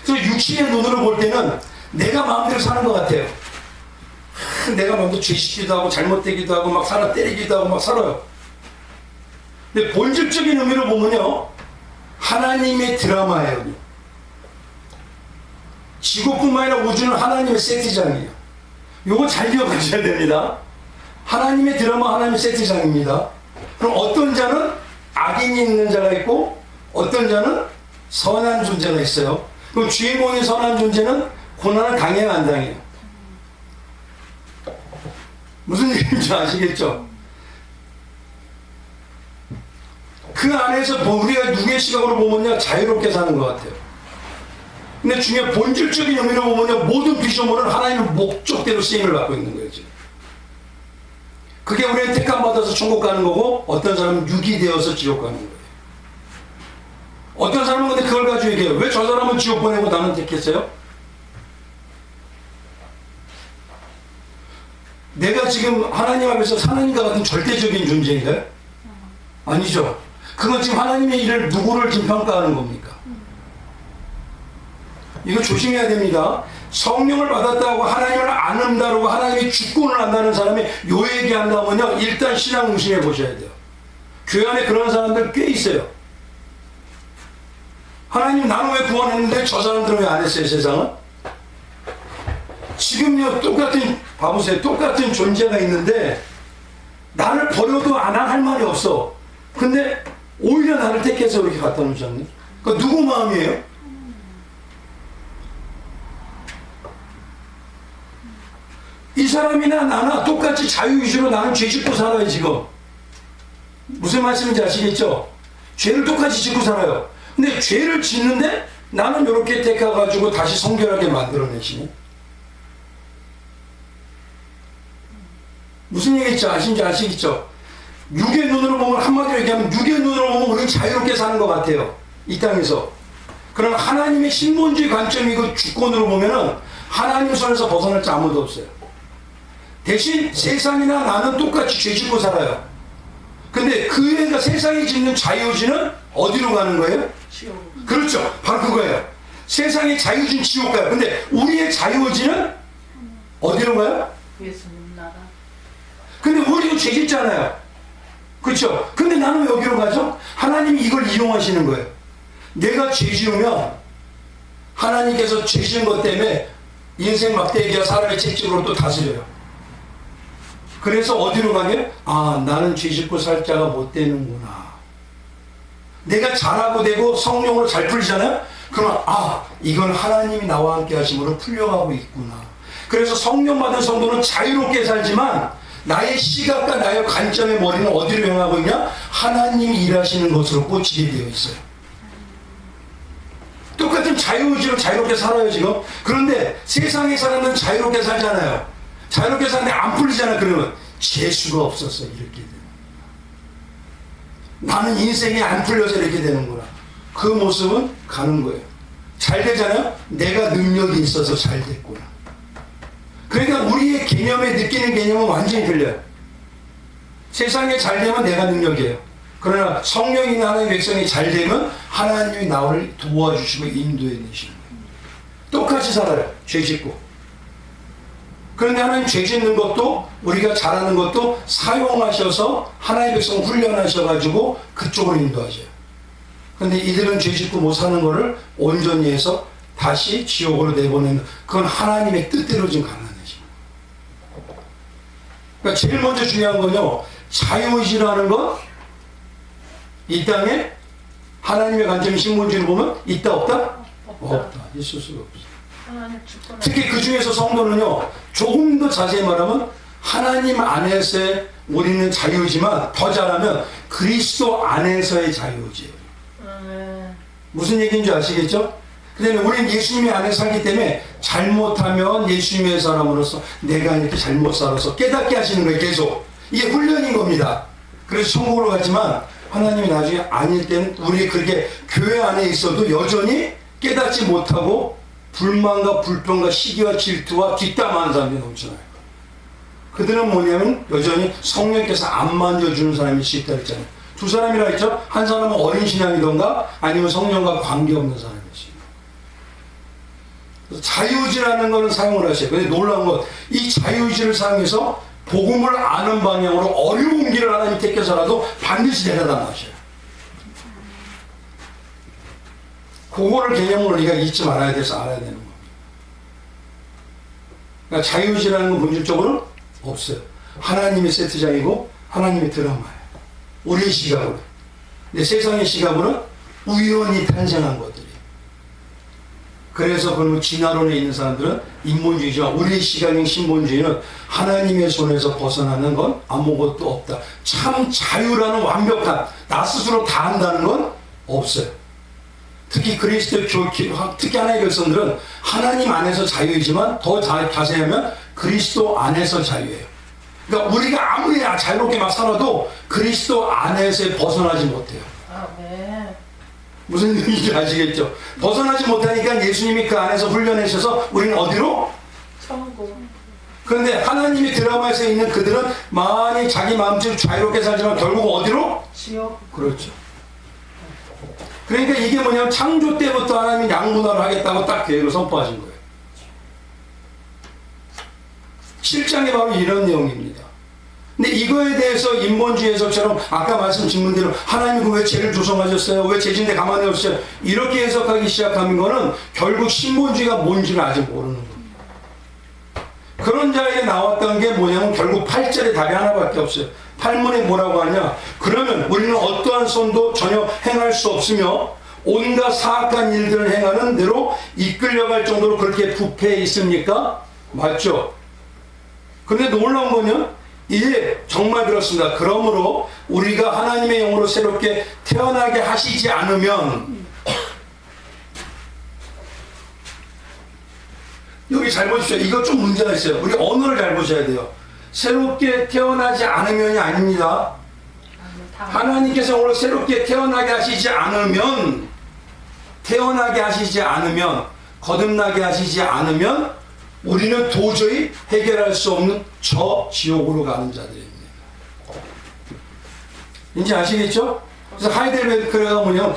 그래서 육신의 눈으로 볼 때는 내가 마음대로 사는 것 같아요. 내가 마음대로 죄 짓기도 하고 잘못되기도 하고 막 사람 때리기도 하고 막 살아요. 근데 본질적인 의미로 보면요 하나님의 드라마예요. 지구뿐만 아니라 우주는 하나님의 세트장이에요. 요거 잘 기억하셔야 됩니다. 하나님의 드라마, 하나님의 세트장입니다. 그럼 어떤 자는 악인이 있는 자가 있고 어떤 자는 선한 존재가 있어요. 그럼 주인공인 선한 존재는 고난을 당해야 안 당해요? 무슨 얘기인지 아시겠죠? 그 안에서 우리가 누구의 시각으로 보면요 자유롭게 사는 것 같아요. 근데 중요한 본질적인 의미로 보면요 모든 피조물은 하나님의 목적대로 쓰임을 받고 있는 거예요. 지금. 그게 우리는 택함 받아서 천국 가는 거고 어떤 사람은 육이 되어서 지옥 가는 거예요. 어떤 사람은 근데 그걸 가지고 얘기해요. 왜 저 사람은 지옥 보내고 나는 택했어요? 내가 지금 하나님 앞에서 하나님과 같은 절대적인 존재인가요? 아니죠. 그건 지금 하나님의 일을 누구를 지금 평가하는 겁니까? 이거 조심해야 됩니다. 성령을 받았다고 하나님을 안 한다고 하나님의 주권을 안다는 사람이 요 얘기한다면요 일단 신앙 응심해 보셔야 돼요. 교회 안에 그런 사람들 꽤 있어요. 하나님 나는 왜 구원했는데 저 사람들은 왜 안 했어요? 세상은 지금요 똑같은 봐보세요. 똑같은 존재가 있는데 나를 버려도 안 할 말이 없어. 근데 오히려 나를 택해서 이렇게 갖다 놓으셨네. 그 누구 마음이에요? 이 사람이나 나나 똑같이 자유의지로 나는 죄 짓고 살아요. 지금 무슨 말씀인지 아시겠죠? 죄를 똑같이 짓고 살아요. 근데 죄를 짓는데 나는 이렇게 택해가지고 다시 성결하게 만들어내시네. 무슨 얘기인지 아시겠죠? 육의 눈으로 보면 한마디로 얘기하면 육의 눈으로 보면 우리는 자유롭게 사는 것 같아요. 이 땅에서. 그러나 하나님의 신본주의 관점이고 주권으로 보면은 하나님 손에서 벗어날 자 아무도 없어요. 대신 세상이나 나는 똑같이 죄 짓고 살아요. 근데 그 애가 세상이 짓는 자유의지는 어디로 가는 거예요? 지옥. 그렇죠. 바로 그거예요. 세상의 자유의지는 지옥 가요. 근데 우리의 자유의지는 어디로 가요? 예수님 나라. 근데 우리도 죄 짓잖아요. 그렇죠. 근데 나는 왜 여기로 가죠? 하나님이 이걸 이용하시는 거예요. 내가 죄 지으면 하나님께서 죄 지은 것 때문에 인생 막대기와 사람의 채찍으로 또 다스려요. 그래서 어디로 가게? 아, 나는 죄 짓고 살 자가 못 되는구나. 내가 잘하고 되고 성령으로 잘 풀리잖아요? 그러면 아, 이건 하나님이 나와 함께 하심으로 풀려가고 있구나. 그래서 성령 받은 성도는 자유롭게 살지만 나의 시각과 나의 관점의 머리는 어디로 향하고 있냐? 하나님이 일하시는 것으로 꽂히게 되어 있어요. 똑같은 자유의지로 자유롭게 살아요 지금. 그런데 세상의 사람은 자유롭게 살잖아요. 자유롭게 사는데 안 풀리잖아요. 그러면 재수가 없어서 이렇게 돼요. 나는 인생이 안 풀려서 이렇게 되는구나. 그 모습은 가는 거예요. 잘 되잖아요. 내가 능력이 있어서 잘 됐구나. 그러니까 우리의 개념에 느끼는 개념은 완전히 틀려요. 세상에 잘 되면 내가 능력이에요. 그러나 성령이 하나님의 백성이 잘 되면 하나님이 나를 도와주시고 인도해 내시는 거예요. 똑같이 살아요. 죄 짓고. 그런데 하나님 죄 짓는 것도 우리가 잘하는 것도 사용하셔서 하나님의 백성 훈련하셔가지고 그쪽으로 인도하셔요. 그런데 이들은 죄 짓고 못 사는 거를 온전히 해서 다시 지옥으로 내보내는, 그건 하나님의 뜻대로 지금 가는 거죠. 그러니까 제일 먼저 중요한 건요, 자유의지라는 건 이 땅에 하나님의 관점이 신문지를 보면 있다 없다? 없다. 있을 수가 없어. 특히 그 중에서 성도는요, 조금 더 자세히 말하면 하나님 안에서의 우리는 자유지만 더 잘하면 그리스도 안에서의 자유지예요. 무슨 얘기인지 아시겠죠? 그 다음에 우리는 예수님의 안에 살기 때문에 잘못하면 예수님의 사람으로서 내가 이렇게 잘못 살아서 깨닫게 하시는 거예요. 계속. 이게 훈련인 겁니다. 그래서 천국으로 갔지만 하나님이 나중에 아닐 때는 우리 그렇게 교회 안에 있어도 여전히 깨닫지 못하고 불만과 불평과 시기와 질투와 뒷담화하는 사람들이 넘쳐나요. 그들은 뭐냐면 여전히 성령께서 안 만져주는 사람이 있다 했잖아요. 두 사람이라 했죠. 한 사람은 어린 신앙이던가 아니면 성령과 관계없는 사람이지. 자유의지라는 거는 사용을 하셔요. 근데 놀라운 건 이 자유의지를 사용해서 복음을 아는 방향으로 어려운 길을 하나님이 택해서라도 반드시 데려다 놔셔요. 그거를 개념을 우리가 잊지 말아야 돼서 알아야 되는 겁니다. 그러니까 자유의지라는 건 본질적으로 없어요. 하나님의 세트장이고 하나님의 드라마예요. 우리의 시각으로. 근데 세상의 시각으로는 우연히 탄생한 것들이에요. 그래서 그러면 진화론에 있는 사람들은 인본주의지만 우리의 시각인 신본주의는 하나님의 손에서 벗어나는 건 아무것도 없다. 참 자유라는 완벽한 나 스스로 다 한다는 건 없어요. 특히 그리스도의 특히 하나님의 백성들은 하나님 안에서 자유이지만 더 자세하면 그리스도 안에서 자유예요. 그러니까 우리가 아무리 자유롭게 막 살아도 그리스도 안에서 벗어나지 못해요. 네. 무슨 의미인지 아시겠죠? 벗어나지 못하니까 예수님이 그 안에서 훈련하셔서 우리는 어디로? 천국. 그런데 하나님의 드라마에서 있는 그들은 많이 자기 마음대로 자유롭게 살지만 결국 어디로? 지옥. 그렇죠. 그러니까 이게 뭐냐면 창조 때부터 하나님이 양분화를 하겠다고 딱 계획을 선포하신 거예요. 7장에 바로 이런 내용입니다. 근데 이거에 대해서 인본주의 해석처럼 아까 말씀 질문대로 하나님이 왜 죄를 조성하셨어요? 왜 죄진데 가만히 없어요? 이렇게 해석하기 시작하는 거는 결국 신본주의가 뭔지를 아직 모르는 겁니다. 그런 자에게 나왔던 게 뭐냐면 결국 8절에 답이 하나밖에 없어요. 8문에 뭐라고 하냐? 그러면 우리는 어떠한 손도 전혀 행할 수 없으며 온갖 사악한 일들을 행하는 대로 이끌려갈 정도로 그렇게 부패해 있습니까? 맞죠? 근데 놀라운 거는 이게 정말 그렇습니다. 그러므로 우리가 하나님의 영으로 새롭게 태어나게 하시지 않으면 여기 잘 보십시오. 이거 좀 문제가 있어요. 우리 언어를 잘 보셔야 돼요. 새롭게 태어나지 않으면이 아닙니다. 하나님께서 오늘 새롭게 태어나게 하시지 않으면 거듭나게 하시지 않으면 우리는 도저히 해결할 수 없는 저 지옥으로 가는 자들입니다. 이제 아시겠죠? 그래서 하이델베르크가 뭐냐면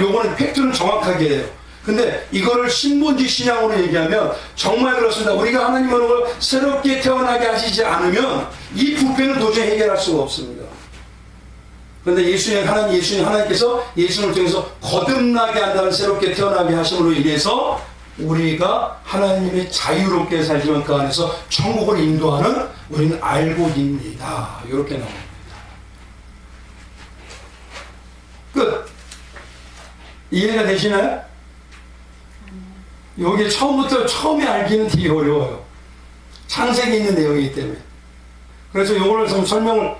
요거는 팩트는 정확하게 해요. 근데 이거를 신본주의 신앙으로 얘기하면 정말 그렇습니다. 우리가 하나님으로 새롭게 태어나게 하시지 않으면 이 부패는 도저히 해결할 수가 없습니다. 그런데 하나님께서 예수님을 통해서 거듭나게 한다는 새롭게 태어나게 하심으로 인해서 우리가 하나님의 자유롭게 살지만 그 안에서 천국을 인도하는 우리는 알고입니다. 이렇게 나옵니다. 끝. 이해가 되시나요? 여기 처음에 알기는 되게 어려워요. 창세기에 있는 내용이기 때문에. 그래서 요거를 좀 설명을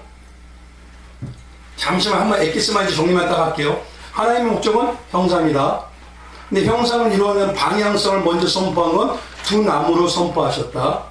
잠시만 한번 엑기스만 이제 정리만 딱 할게요. 하나님의 목적은 형상이다. 근데 형상을 이루어내는 방향성을 먼저 선포한 건 두 나무로 선포하셨다.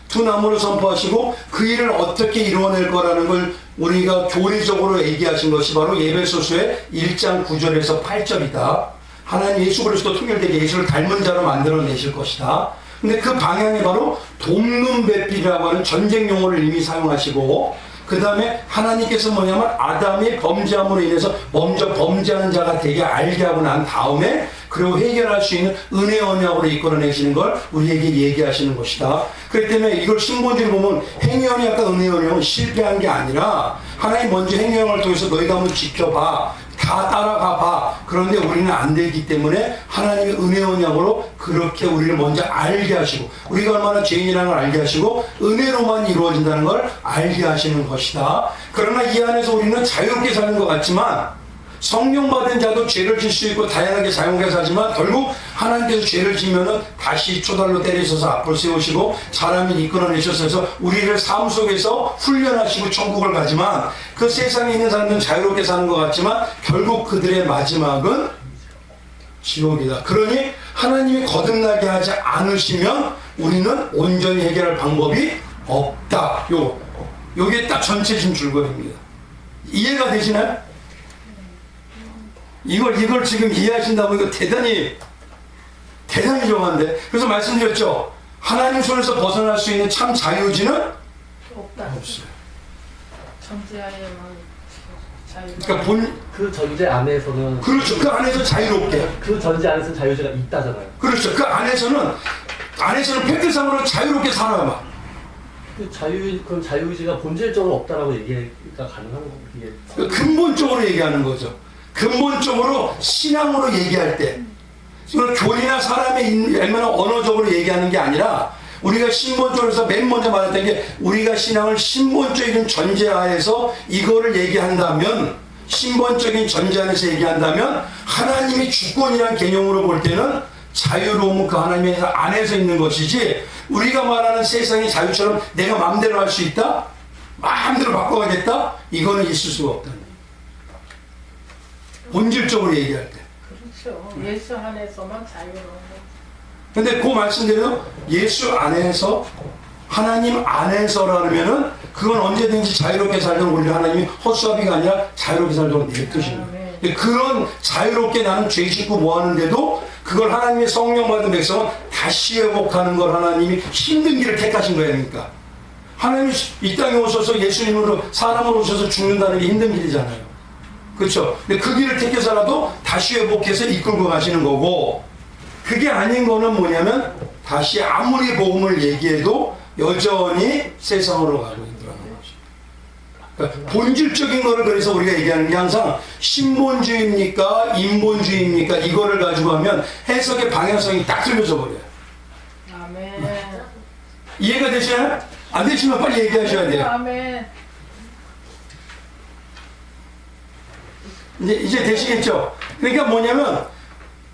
두 나무로 선포하시고 그 일을 어떻게 이루어낼 거라는 걸 우리가 교리적으로 얘기하신 것이 바로 예배소서의 1장 9절에서 8절이다. 하나님 예수 그리스도 통일되게 예수를 닮은 자로 만들어내실 것이다. 근데 그 방향이 바로 돕는배필이라고 하는 전쟁 용어를 이미 사용하시고 그 다음에 하나님께서 뭐냐면 아담이 범죄함으로 인해서 먼저 범죄하는 자가 되게 알게 하고 난 다음에 그리고 해결할 수 있는 은혜 언약으로 이끌어내시는 걸 우리에게 얘기하시는 것이다. 그렇기 때문에 이걸 신본주를 보면 행위 언약과 은혜 언약은 실패한 게 아니라 하나님 먼저 행위 언약을 통해서 너희가 한번 지켜봐. 다 따라가 봐. 그런데 우리는 안 되기 때문에 하나님의 은혜 언약으로 그렇게 우리를 먼저 알게 하시고 우리가 얼마나 죄인이라는 걸 알게 하시고 은혜로만 이루어진다는 걸 알게 하시는 것이다. 그러나 이 안에서 우리는 자유롭게 사는 것 같지만 성령 받은 자도 죄를 질 수 있고 다양하게 자유롭게 살지만 결국 하나님께서 죄를 지면은 다시 초달로 때리셔서 앞으로 세우시고 사람이 이끌어내셔서 우리를 삶 속에서 훈련하시고 천국을 가지만 그 세상에 있는 사람들은 자유롭게 사는 것 같지만 결국 그들의 마지막은 지옥이다. 그러니 하나님이 거듭나게 하지 않으시면 우리는 온전히 해결할 방법이 없다. 요게 딱 전체 진 줄거리입니다. 이해가 되시나요? 이걸 지금 이해하신다고 이거 대단히 정한데. 그래서 말씀드렸죠. 하나님 손에서 벗어날 수 있는 참 자유지는 없다. 없어요. 전제하에만 자유. 그러니까 그 전제 안에서는 그렇죠. 그 안에서 자유롭게. 그 전제 안에서 자유제가 있다잖아요. 그렇죠. 그 안에서는 팩트상으로 자유롭게 살아요. 그럼 자유의지가 본질적으로 없다라고 얘기가 가능한 거 이게 근본적으로 얘기하는 거죠. 근본적으로 신앙으로 얘기할 때 교리나 사람의 얼마나 언어적으로 얘기하는 게 아니라 우리가 신본적으로서 맨 먼저 말했던 게 우리가 신앙을 신본적인 전제하에서 이거를 얘기한다면 신본적인 전제 안에서 얘기한다면 하나님의 주권이라는 개념으로 볼 때는 자유로움은 그 하나님의 안에서 있는 것이지 우리가 말하는 세상의 자유처럼 내가 마음대로 할 수 있다? 마음대로 바꿔가겠다? 이거는 있을 수가 없다. 본질적으로 얘기할 때. 그렇죠. 예수 안에서만 자유로운 거. 근데 그 말씀대로 예수 안에서 하나님 안에서라면은 그건 언제든지 자유롭게 살도록 우리 하나님이 헛수아비가 아니라 자유롭게 살도록 내뜨시는 거예요. 근데 그런 자유롭게 나는 죄 짓고 뭐 하는데도 그걸 하나님의 성령 받은 백성은 다시 회복하는 걸 하나님이 힘든 길을 택하신 거예요. 그러니까 하나님이 이 땅에 오셔서 예수님으로 사람으로 오셔서 죽는다는 게 힘든 길이잖아요. 그렇죠? 근데 그 길을 택해서라도 다시 회복해서 이끌고 가시는 거고 그게 아닌 거는 뭐냐면 다시 아무리 복음을 얘기해도 여전히 세상으로 가고 있더라는 거죠. 그러니까 본질적인 거를 그래서 우리가 얘기하는 게 항상 신본주의입니까? 인본주의입니까? 이거를 가지고 하면 해석의 방향성이 딱 틀려져 버려요. 아멘. 이해가 되시나요? 안 되시면 빨리 얘기하셔야 돼요. 아멘. 이제 되시겠죠? 그러니까 뭐냐면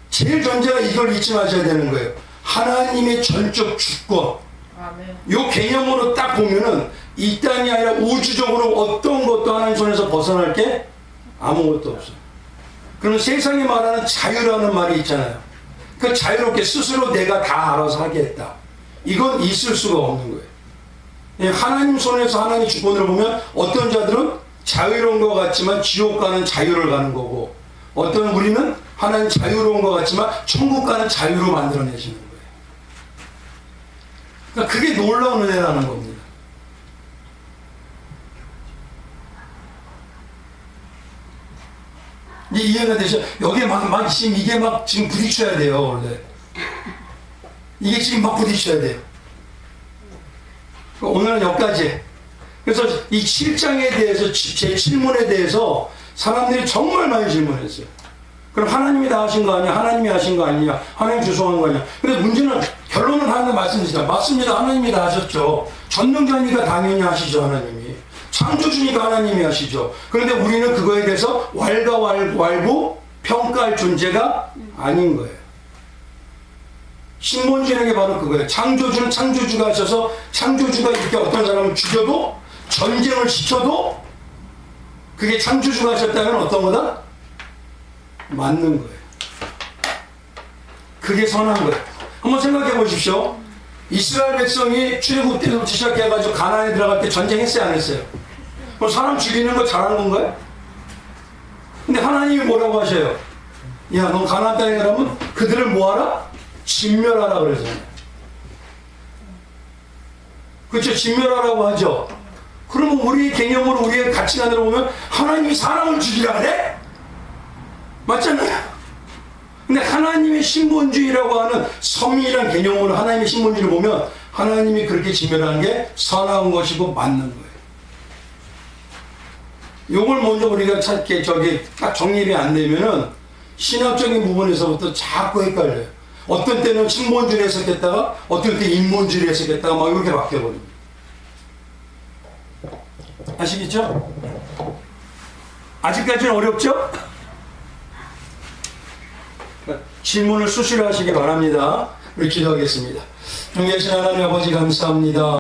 제일 전제가 이걸 잊지 마셔야 되는 거예요. 하나님의 전적 주권. 아멘. 요 개념으로 딱 보면은 이 땅이 아니라 우주적으로 어떤 것도 하나님 손에서 벗어날 게 아무것도 없어요. 그러면 세상이 말하는 자유라는 말이 있잖아요. 그 자유롭게 스스로 내가 다 알아서 하겠다. 이건 있을 수가 없는 거예요. 하나님 손에서 하나님의 주권으로 보면 어떤 자들은 자유로운 것 같지만 지옥 가는 자유를 가는 거고 어떤 우리는 하나님 자유로운 것 같지만 천국 가는 자유로 만들어내시는 거예요. 그러니까 그게 놀라운 은혜라는 겁니다. 이제 이해가 되죠? 여기에 지금 이게 지금 부딪혀야 돼요, 원래. 이게 지금 부딪혀야 돼요. 오늘은 여기까지. 그래서 이 7장에 대해서, 제 7문에 대해서 사람들이 정말 많이 질문했어요. 그럼 하나님이 다 하신 거 아니야? 하나님이 하신 거 아니냐? 하나님 주소한 거 아니야? 근데 문제는 결론은 하나 말씀드리자. 맞습니다. 하나님이 다 하셨죠. 전능자니까 당연히 하시죠, 하나님이. 창조주니까 하나님이 하시죠. 그런데 우리는 그거에 대해서 왈가왈부 평가할 존재가 아닌 거예요. 신본주의라는 게 바로 그거예요. 창조주는 창조주가 하셔서 창조주가 이렇게 어떤 사람을 죽여도 전쟁을 시켜도 그게 창조주가 하셨다면 어떤 거다? 맞는 거예요. 그게 선한 거예요. 한번 생각해 보십시오. 이스라엘 백성이 출애굽 때부터 시작해가지고 가나안에 들어갈 때 전쟁했어요, 안 했어요? 그럼 사람 죽이는 거 잘하는 건가요? 근데 하나님이 뭐라고 하셔요? 야, 너 가나안 땅에 가면 그들을 뭐하라? 진멸하라 그러잖아요. 그렇죠? 진멸하라고 하죠. 그러면 우리의 개념으로 우리의 가치관으로 보면 하나님이 사람을 죽이라 그래? 맞잖아요. 근데 하나님의 신본주의라고 하는 선민이라는 개념으로 하나님의 신본주의를 보면 하나님이 그렇게 진멸하는 게 선한 것이고 맞는 거예요. 요걸 먼저 우리가 찾게 딱 정립이 안 되면은 신학적인 부분에서부터 자꾸 헷갈려요. 어떤 때는 신본주의를 해석했다가 어떤 때 인본주의를 해석했다가 막 이렇게 바뀌어버립니다. 아시겠죠? 아직까지는 어렵죠? 질문을 수시로 하시기 바랍니다. 우리 기도하겠습니다. 존귀하신 하나님 아버지 감사합니다.